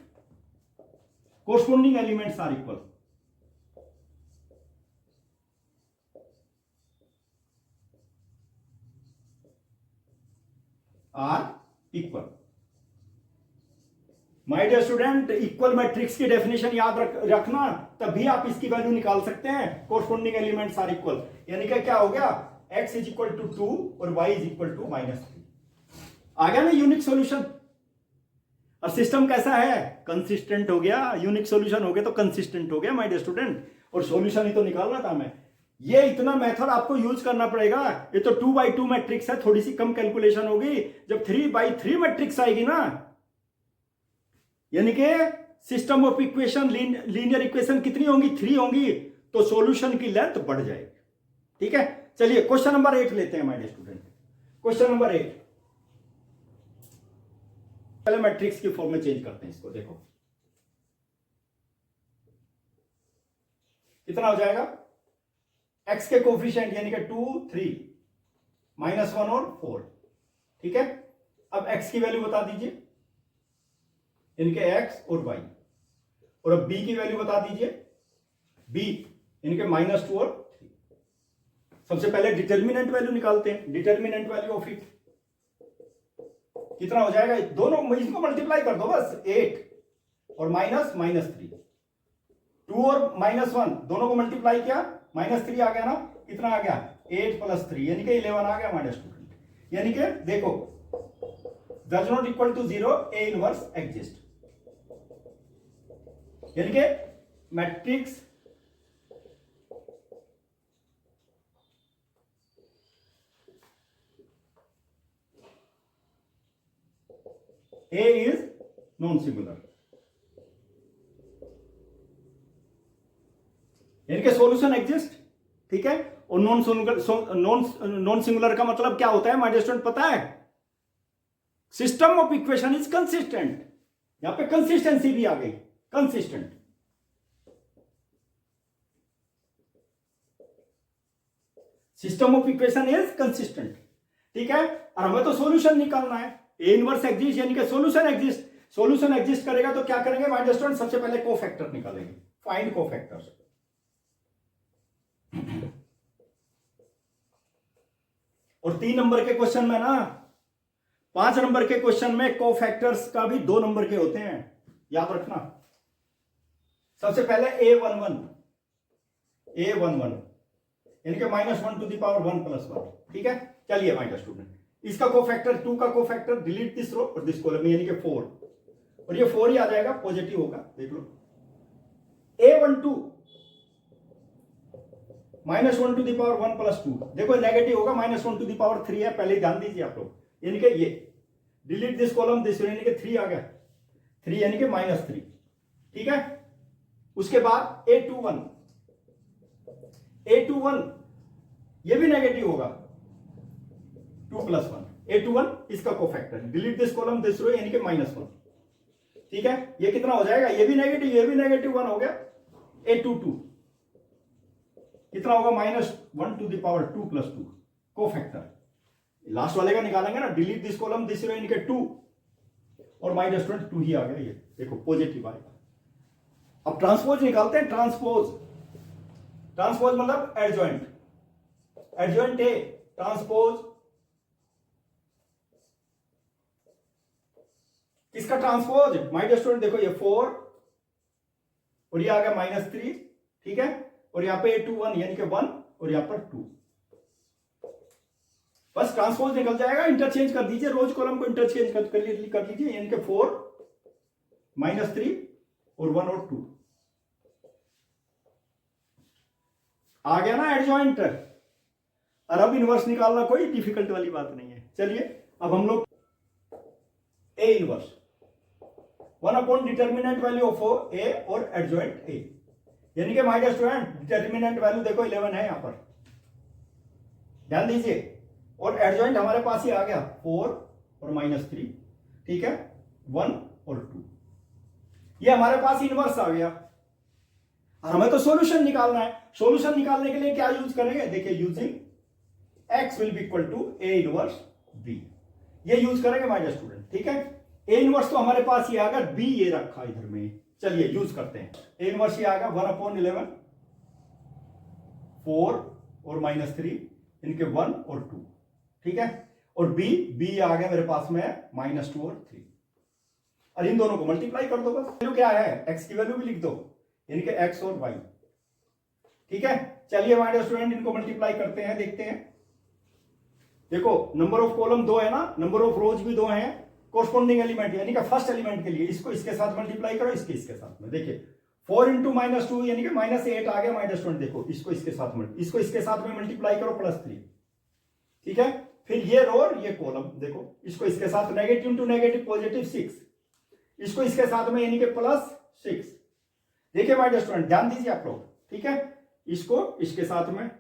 corresponding elements are equal, are equal. My dear student equal matrix की डेफिनेशन याद रखना, तभी आप इसकी वैल्यू निकाल सकते हैं, कोरस्पोंडिंग एलिमेंट्स आर इक्वल, यानी कि क्या हो गया, x इज इक्वल टू 2 और y इज इक्वल टू -3, आ गया ना यूनिक सॉल्यूशन। और सिस्टम कैसा है, कंसिस्टेंट हो गया, यूनिक सॉल्यूशन हो गया तो कंसिस्टेंट हो गया माय डियर स्टूडेंट, और सॉल्यूशन ही तो निकालना था हमें, ये इतना मेथड आपको यूज करना पड़ेगा, ये तो 2x2 मैट्रिक्स है, थोड़ी सी कम कैलकुलेशन होगी, जब 3x3 मैट्रिक्स आएगी ना, यानी कि system of equation, linear equation कितनी होंगी, 3 होंगी, तो सॉल्यूशन की लेंथ बढ़ जाएगी, ठीक है। चलिए क्वेश्चन नंबर 8 लेते हैं my dear student, question number 8, पहले मैट्रिक्स की फॉर्म में चेंज करते हैं इसको, देखो कितना हो जाएगा, x के कोफिशिएंट यानी कि 2 3 -1 और 4, ठीक है, अब x की वैल्यू बता दीजिए, यानी कि x और y, और अब b की वैल्यू बता दीजिए, b यानी कि -2 और 3। सबसे पहले डिटर्मिनेंट वैल्यू निकालते हैं, डिटर्मिनेंट वैल्यू ऑफ इट कितना हो जाएगा, दोनों इसको मल्टीप्लाई कर दो बस, 8 और -3, 2 और -1 दोनों को मल्टीप्लाई किया, -3 आ गया ना, कितना आ गया, 8 + 3 यानी कि 11 आ गया हमारे स्टूडेंट, यानी कि देखो does not equal to 0, A inverse exist, यानी कि matrix A is non singular, यानी कि सॉल्यूशन एग्जिस्ट, ठीक है, और नॉन सिंगुलर का मतलब क्या होता है माय डियर स्टूडेंट पता है, system of equation is consistent, यहां पे कंसिस्टेंसी भी आ गई, consistent, system of equation is consistent, ठीक है, और हमें तो सॉल्यूशन निकालना है, ए इनवर्स एग्जिस्ट यानी कि सॉल्यूशन एग्जिस्ट, सॉल्यूशन एग्जिस्ट करेगा तो क्या करेंगे माय डियर स्टूडेंट, सबसे पहले कोफैक्टर निकालेंगे, फाइंड कोफैक्टर्स, और 3 नंबर के क्वेश्चन में ना, 5 नंबर के क्वेश्चन में कोफैक्टर्स का भी 2 नंबर के होते हैं, याद रखना। सबसे पहले a11 यानी कि -1 to the power 1 + 1, ठीक है। चलिए माय डियर स्टूडेंट इसका कोफैक्टर 2 का कोफैक्टर, डिलीट दिस रो और दिस कॉलम यानी कि 4, और ये 4 ही आ जाएगा, पॉजिटिव होगा। देख लो A12 -1 टू द पावर 1 + 2, देखो नेगेटिव होगा, -1 टू द पावर 3 है, पहले ध्यान दीजिए आप लोग, यानी कि ये डिलीट दिस कॉलम दिस यानी कि 3 आ गया, 3 यानी कि -3, ठीक है। उसके बाद A21 ये भी नेगेटिव होगा, 2 + 1, A21 इसका cofactor, delete this column this row यानी कि -1, ठीक है। ये कितना हो जाएगा, ये भी नेगेटिव, ये भी नेगेटिव 1 हो गया। A22 कितना होगा, -1 to the power 2 + 2 cofactor, last वाले का निकालेंगे ना, delete this column this row यानी कि 2 और -2 ही आ गया, ये देखो पॉजिटिव आएगा। अब ट्रांसपोज निकालते हैं, ट्रांसपोज मतलब एडजॉइंट, एडजॉइंट ए ट्रांसपोज, किसका ट्रांसपोज, माय डियर स्टूडेंट देखो ये 4 और ये आ गया -3, ठीक है, और यहां पे A21 यानी कि 1 और यहां पर 2, बस ट्रांसपोज निकल जाएगा। इंटरचेंज कर दीजिए, रोज कॉलम को इंटरचेंज कर लीजिए, यानी कि 4 -3 और 1 और 2 आ गया ना एडजॉइंट। और अब इनवर्स निकालना कोई डिफिकल्ट वाली बात नहीं है। चलिए अब हम लोग A inverse 1 determinant value of A और एडजॉइंट ए, यानी कि my dear student determinant value देखो 11 है यहां पर, ध्यान दीजिए, और एडजॉइंट हमारे पास ही आ गया 4 और -3, ठीक है, 1 और 2, ये हमारे पास इनवर्स आ गया। हमें तो सॉल्यूशन निकालना है, सॉल्यूशन निकालने के लिए क्या यूज करेंगे, देखिए using x will be equal to a inverse b, ये यूज करेंगे माय डियर स्टूडेंट, ठीक है। a इनवर्स तो हमारे पास ये आ गया, b ये रखा इधर में, चलिए यूज करते हैं। a इनवर्स ये आ गया 1/11 4 और -3 इनके 1 और 2, ठीक है, और b आ गया मेरे पास में -2 और 3, और इन दोनों को मल्टीप्लाई कर दो, बस वैल्यू क्या है, x की वैल्यू भी लिख दो, यानी कि x और y, ठीक है। चलिए हमारे स्टूडेंट इनको मल्टीप्लाई करते हैं, देखते हैं। देखो नंबर ऑफ कॉलम 2 है ना, नंबर ऑफ रोज भी 2 हैं, कोरस्पॉन्डिंग एलिमेंट यानी कि फर्स्ट एलिमेंट के लिए इसको इसके साथ मल्टीप्लाई करो, इसके साथ में, देखिए 4 × -2 यानी कि -8 आ गया माय स्टूडेंट, देखो इसको इसके साथ में मल्टीप्लाई करो +3, ठीक है। फिर ये रो और ये कॉलम, देखो इसको इसके साथ नेगेटिव × नेगेटिव पॉजिटिव 6, इसको इसके साथ में यानी कि +6, देखिए माय स्टूडेंट ध्यान दीजिए आप लोग, ठीक है, इसको इसके साथ में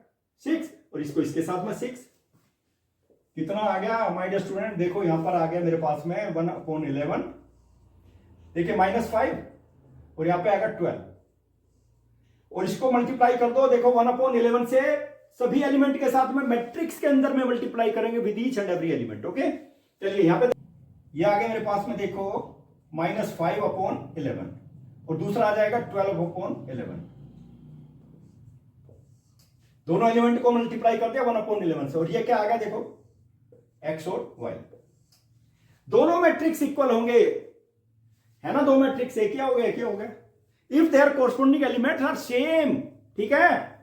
6 और इसको इसके साथ में 6, कितना आ गया माय डियर स्टूडेंट, देखो यहां पर आ गया मेरे पास में 1/11, देखिए -5 और यहां पे आएगा 12, और इसको मल्टीप्लाई कर दो, देखो 1/11 से सभी एलिमेंट के साथ में मैट्रिक्स के अंदर में मल्टीप्लाई करेंगे with each and every element, okay. चलिए यहां पे ये आ गया मेरे पास में, देखो -5/11 और दूसरा आ जाएगा 12/11, दोनों एलिमेंट को मल्टीप्लाई कर दिया 1/11 से, और ये क्या आ गया देखो x और y, दोनों मैट्रिक्स इक्वल होंगे, है ना, दो मैट्रिक्स एक ही हो गए, if their corresponding element are same, ठीक है,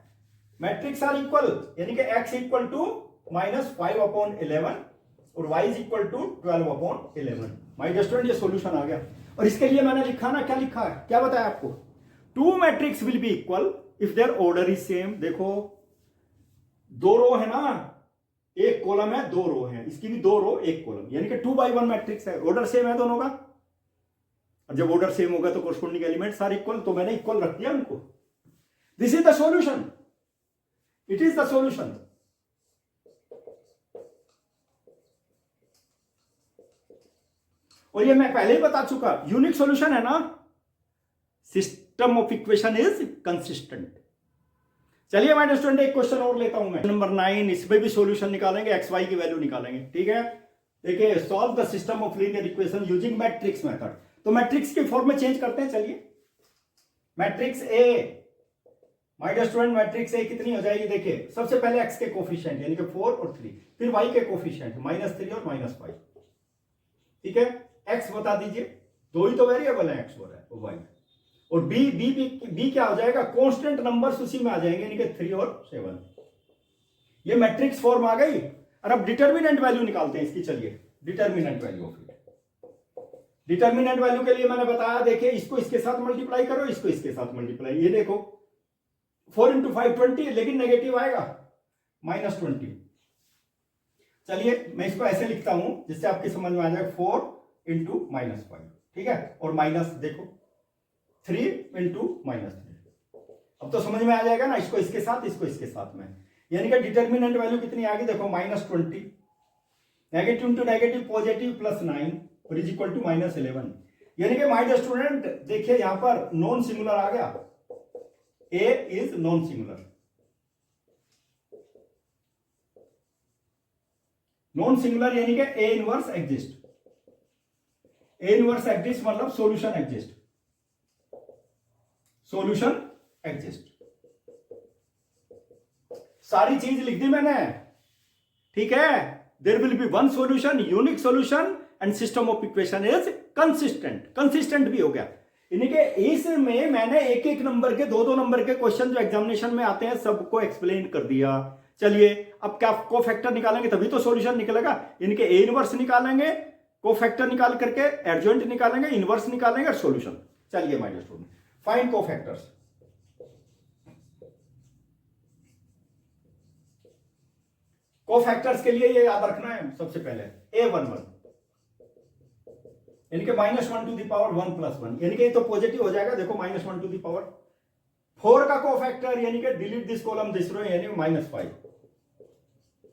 मैट्रिक्स आर इक्वल, यानी कि x इक्वल टू -5/11 और y is equal to 12/11, my dear student ये सॉल्यूशन आ गया। और इसके लिए मैंने लिखा ना, क्या लिखा है, क्या बताया आपको, 2 matrix will be equal if their order is same, देखो 2 रो है ना, एक कॉलम है 2 रो है, इसकी भी 2 रो 1 कॉलम, यानी कि 2/1 मैट्रिक्स है, ऑर्डर सेम है दोनों का, और जब ऑर्डर सेम होगा तो कोरस्पॉन्डिंग एलिमेंट्स आर इक्वल, तो मैंने इक्वल रख दिया उनको, this is the solution, it is the solution. और ये मैं पहले ही बता चुका, यूनिक सॉल्यूशन है ना, system of equation is consistent. चलिए हमारे स्टूडेंट एक क्वेश्चन और लेता हूं मैं, नंबर 9, इसमें भी सॉल्यूशन निकालेंगे, एक्स वाई की वैल्यू निकालेंगे, ठीक है। देखिए solve the system of linear equation using matrix method, तो मैट्रिक्स के फॉर्म में चेंज करते हैं। चलिए matrix A, my dear student matrix A कितनी हो जाएगी, देखिए सबसे पहले एक्स के कोफिशिएंट यानी कि 4 और 3, फिर वाई के कोफिशिएंट -3 और -5, ठीक है। एक्स बता दीजिए, दो ही तो वेरिएबल है, एक्स और वाई, और बी क्या हो जाएगा, कांस्टेंट नंबर्स उसी में आ जाएंगे, यानी कि 3 और 7, ये मैट्रिक्स फॉर्म आ गई। और अब डिटर्मिनेंट वैल्यू निकालते हैं इसकी। चलिए determinant value of it. Determinant value के लिए मैंने बताया, देखिए इसको इसके साथ मल्टीप्लाई करो, इसको इसके साथ मल्टीप्लाई। ये देखो 4 × 5 20, लेकिन नेगेटिव आएगा -20। चलिए मैं इसको ऐसे लिखता हूं जिससे आपकी समझ में आ जाए, 4 × -5, ठीक है। और माइनस देखो 3 × -3। अब तो समझ में आ जाएगा ना, इसको इसके साथ, इसको इसके साथ में। यानी कि डिटर्मिनेंट वैल्यू कितनी आ गई देखो, -20, नेगेटिव इंटू नेगेटिव पॉजिटिव +9 और इज इक्वल टू -11। यानी कि माय डियर स्टूडेंट देखिए यहां पर नॉन सिंगुलर आ गया, A is non singular. Non singular यानी कि A inverse exist. A inverse exist मतलब सॉल्यूशन एग्जिस्ट, सॉल्यूशन एग्जिस्ट। सारी चीज लिख दी मैंने, ठीक है। There will be one solution, unique solution and system of equation is consistent. Consistent भी हो गया। यानी कि इसमें मैंने एक एक नंबर के, दो दो नंबर के क्वेश्चन जो एग्जामिनेशन में आते हैं सबको एक्सप्लेन कर दिया। चलिए अब क्या कोफैक्टर निकालेंगे तभी तो सॉल्यूशन निकलेगा। इनके ए इनवर्स निकालेंगे, कोफैक्टर निकाल करके एडजॉइंट निकालेंगे, इनवर्स निकालेंगे और सॉल्यूशन। चलिए my dear student, find cofactors. Cofactors के लिए ये याद रखना है सबसे पहले, A11 यानी कि -1 × 1 + 1, यानी कि ये तो पॉजिटिव हो जाएगा। देखो -1 × 4 का कोफैक्टर यानी कि delete this column this row, यानी -5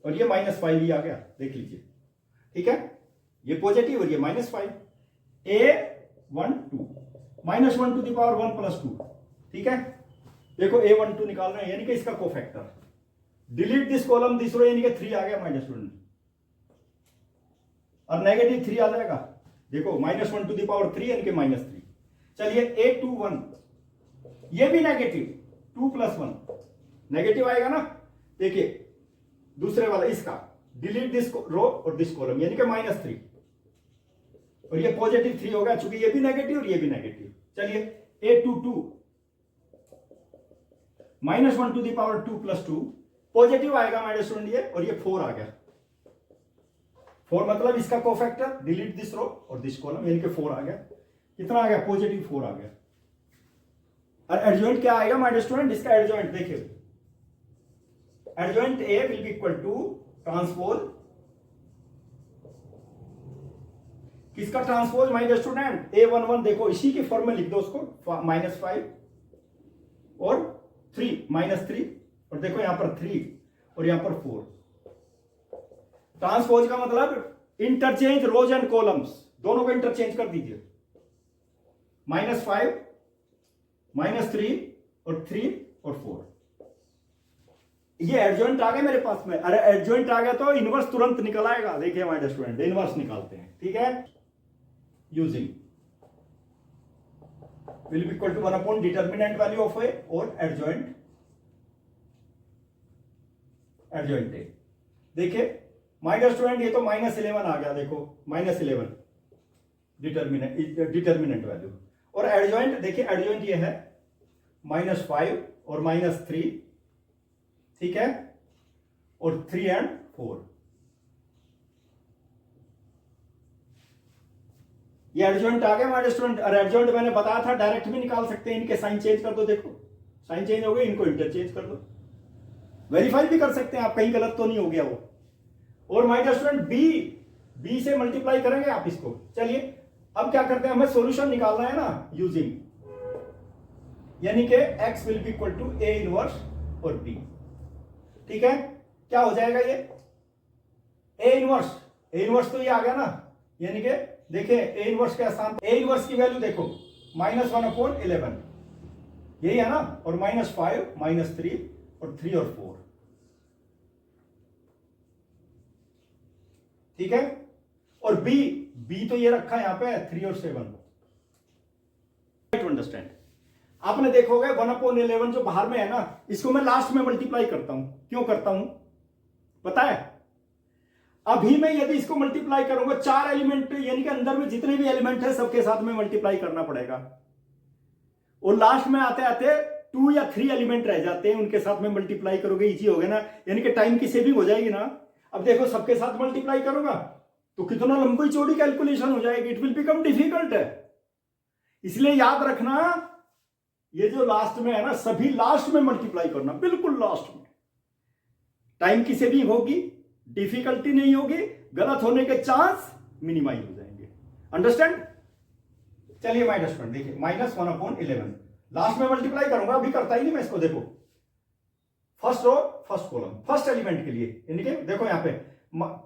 और ये -5 ही आ गया, देख लीजिए, ठीक है। ये पॉजिटिव और ये -5। A12 -1 × 1 + 2, ठीक है। देखो A12 निकाल रहे हैं यानी कि इसका cofactor. Delete this column this row यानी कि 3 आ गया माय डियर स्टूडेंट, और नेगेटिव 3 आ जाएगा। देखो -1 × 3 यानी कि -3। चलिए A21 ये भी नेगेटिव, 2 + 1 नेगेटिव आएगा ना। देखिए दूसरे वाला इसका डिलीट दिस रो और दिस कॉलम यानी कि -3 और ये पॉजिटिव 3 होगा चूंकि ये भी नेगेटिव और ये भी नेगेटिव। चलिए A22 -1 × 2 + 2 पॉजिटिव आएगा माय डियर स्टूडेंट ये, और ये 4 आ गया। 4 मतलब इसका कोफैक्टर डिलीट दिस रो और दिस कॉलम यानी कि 4 आ गया। कितना आ गया, पॉजिटिव 4 आ गया। और एडजॉइंट क्या आएगा माय डियर स्टूडेंट, इसका एडजॉइंट देखिए, adjoint A will be equal to transpose, किसका transpose my dear student, A11। देखो इसी के फॉर्म में लिख दो उसको, -5 और 3 -3 और देखो यहां पर 3 और यहां पर 4। ट्रांसपोज का मतलब इंटरचेंज रोज एंड कॉलम्स, दोनों को इंटरचेंज कर दीजिए। -5 -3 और 3 और 4, ये एडजॉइंट आ गए मेरे पास में। अरे एडजॉइंट आ गया तो इनवर्स तुरंत निकल आएगा। देखिए हमारे स्टूडेंट इनवर्स निकालते हैं, ठीक है। Using will be equal to 1 determinant value of A और एडजॉइंट ए। देखिए माय डियर स्टूडेंट ये तो -11 आ गया। देखो -11 डिटर्मिनेंट वैल्यू, और एडजॉइंट देखिए, एडजॉइंट ये है -5 और -3, ठीक है, और 3 और 4। ये एडजॉइंट आ गया हमारे स्टूडेंट। और एडजॉइंट मैंने बताया था डायरेक्ट भी निकाल सकते हैं, इनके साइन चेंज कर दो। देखो साइन चेंज हो गए, इनको इंटरचेंज कर दो। वेरीफाई भी कर सकते हैं आप, कहीं गलत तो नहीं हो गया वो। और माय डियर स्टूडेंट बी से मल्टीप्लाई करेंगे आप इसको। चलिए अब क्या करते हैं, हमें सॉल्यूशन निकालना है ना, यूजिंग, यानी कि x will be equal to A inverse और B, ठीक है। क्या हो जाएगा ये A इनवर्स तो ये आ गया ना, यानी कि देखिए A इनवर्स के स्थान A इनवर्स की वैल्यू देखो -1/11 यही है ना, और -5 -3 और 3 और 4, ठीक है। और B तो ये रखा है यहां पे 3 और 7। टू अंडरस्टैंड, आपने देखोगे 1/11 जो बाहर में है ना, इसको मैं लास्ट में मल्टीप्लाई करता हूं। क्यों करता हूं पता है, अभी मैं यदि इसको मल्टीप्लाई करूंगा 4 एलिमेंट यानी कि अंदर में जितने भी एलिमेंट है सबके साथ में मल्टीप्लाई करना पड़ेगा, और लास्ट में आते आते 2 या 3 एलिमेंट रह जाते हैं, उनके साथ में मल्टीप्लाई करोगे, इजी हो गया ना, यानी कि टाइम की सेविंग हो जाएगी ना। अब देखो सबके साथ मल्टीप्लाई करूंगा तो कितना लंबी चौड़ी कैलकुलेशन हो जाएगी, इट विल बिकम डिफिकल्ट है। इसलिए याद रखना ये जो लास्ट में है ना, सभी लास्ट में मल्टीप्लाई करना, बिल्कुल लास्ट में। टाइम की सेविंग होगी, डिफिकल्टी नहीं होगी, गलत होने के चांस मिनिमाइज हो जाएंगे। अंडरस्टैंड? चलिए माय डियर स्टूडेंट देखिए, -1/11 लास्ट में मल्टीप्लाई करूंगा, अभी करता ही नहीं मैं इसको। देखो first row first column first element के लिए, यानी कि देखो यहां पे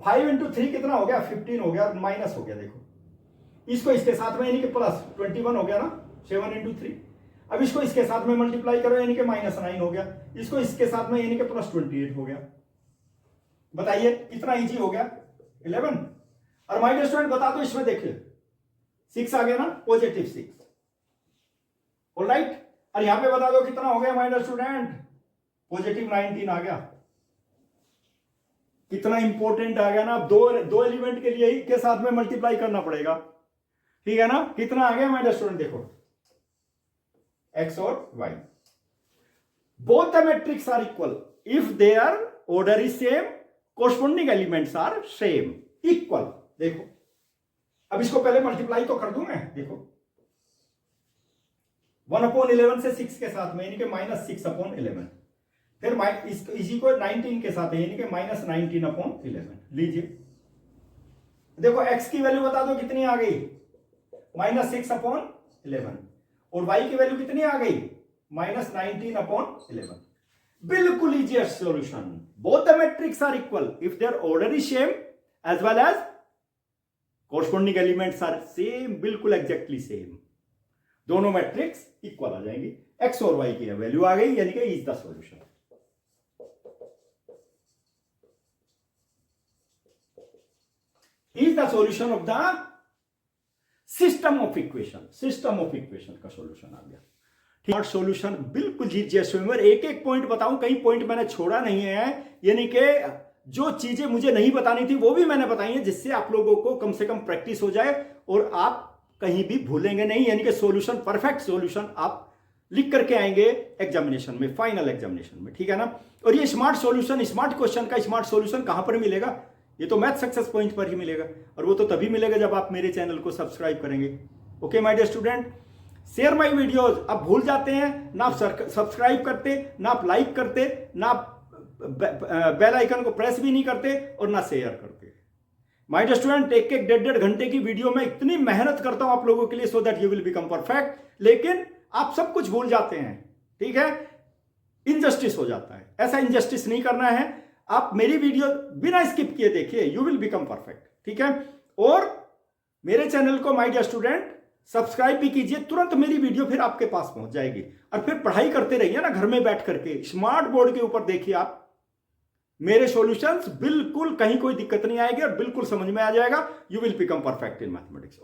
5 × 3 कितना हो गया, 15 हो गया, माइनस हो गया। देखो इसको इसके साथ में यानी कि प्लस 21 हो गया ना, 7 × 3। अब इसको इसके साथ में मल्टीप्लाई करो यानी कि -9 हो गया, इसको इसके साथ में यानी कि +28 हो गया। बताइए कितना इजी हो गया, 11। और माय डियर स्टूडेंट बता दो इसमें, देखिए 6 आ गया ना, +6। ऑलराइट, और यहां पे बता दो कितना हो गया माय डियर स्टूडेंट, +19 आ गया। कितना इंपॉर्टेंट आ गया ना। दो एलिमेंट के लिए ही के साथ में मल्टीप्लाई करना पड़ेगा, ठीक है ना। कितना आ गया माय डियर स्टूडेंट, देखो x और y, both the matrix are equal if their order is same, corresponding elements are same, equal। देखो अब इसको पहले मल्टीप्लाई तो कर दूं मैं, देखो 1/11 से 6 के साथ में यानी कि -6/11, फिर इसी को 19 के साथ है यानी कि -19/11 लीजिए। देखो x की वैल्यू बता दो कितनी आ गई, -6/11, और y की वैल्यू कितनी आ गई, -19/11। बिल्कुल easiest solution. Both the matrix are equal if their order is same as well as corresponding elements are same, बिल्कुल एग्जैक्टली सेम। दोनों मैट्रिक्स इक्वल आ जाएंगी, x और y की वैल्यू आ गई यानी कि is the solution. Is the solution of the system of equation. System of equation का सॉल्यूशन आ गया, ठीक। सॉल्यूशन बिल्कुल एक एक पॉइंट बताऊं, कई पॉइंट मैंने छोड़ा नहीं है, यानी कि जो चीजें मुझे नहीं बतानी थी वो भी मैंने बताई है, जिससे आप लोगों को कम से कम प्रैक्टिस हो जाए और आप कहीं भी भूलेंगे नहीं, यानी कि सॉल्यूशन, परफेक्ट सॉल्यूशन आप लिख करके आएंगे एग्जामिनेशन में, फाइनल एग्जामिनेशन में, ठीक है ना। और ये स्मार्ट सॉल्यूशन, स्मार्ट क्वेश्चन का स्मार्ट सॉल्यूशन कहां पर मिलेगा, ये तो मैथ सक्सेस पॉइंट पर ही मिलेगा, और वो तो तभी मिलेगा जब आप मेरे चैनल को सब्सक्राइब करेंगे। Okay my dear student, share my videos. आप भूल जाते हैं ना, आप सब्सक्राइब करते ना, आप लाइक करते ना, आप बेल आइकन को प्रेस भी नहीं करते और ना शेयर करते। माय डियर स्टूडेंट, एक 1.5 घंटे की वीडियो में इतनी मेहनत करता हूं आप लोगों के लिए, so that you will become perfect, लेकिन आप सब कुछ भूल जाते हैं, ठीक है। इनजस्टिस हो जाता है, ऐसा इनजस्टिस नहीं करना है। आप मेरी वीडियो बिना स्किप किए देखिए, यू विल बिकम परफेक्ट, ठीक है। और मेरे चैनल को माय डियर स्टूडेंट सब्सक्राइब भी कीजिए, तुरंत मेरी वीडियो फिर आपके पास पहुंच जाएगी। और फिर पढ़ाई करते रहिए ना घर में बैठ करके, स्मार्ट बोर्ड के ऊपर देखिए आप मेरे सॉल्यूशंस, बिल्कुल कहीं कोई दिक्कत नहीं आएगी और बिल्कुल समझ में आ जाएगा। You will become perfect in mathematics.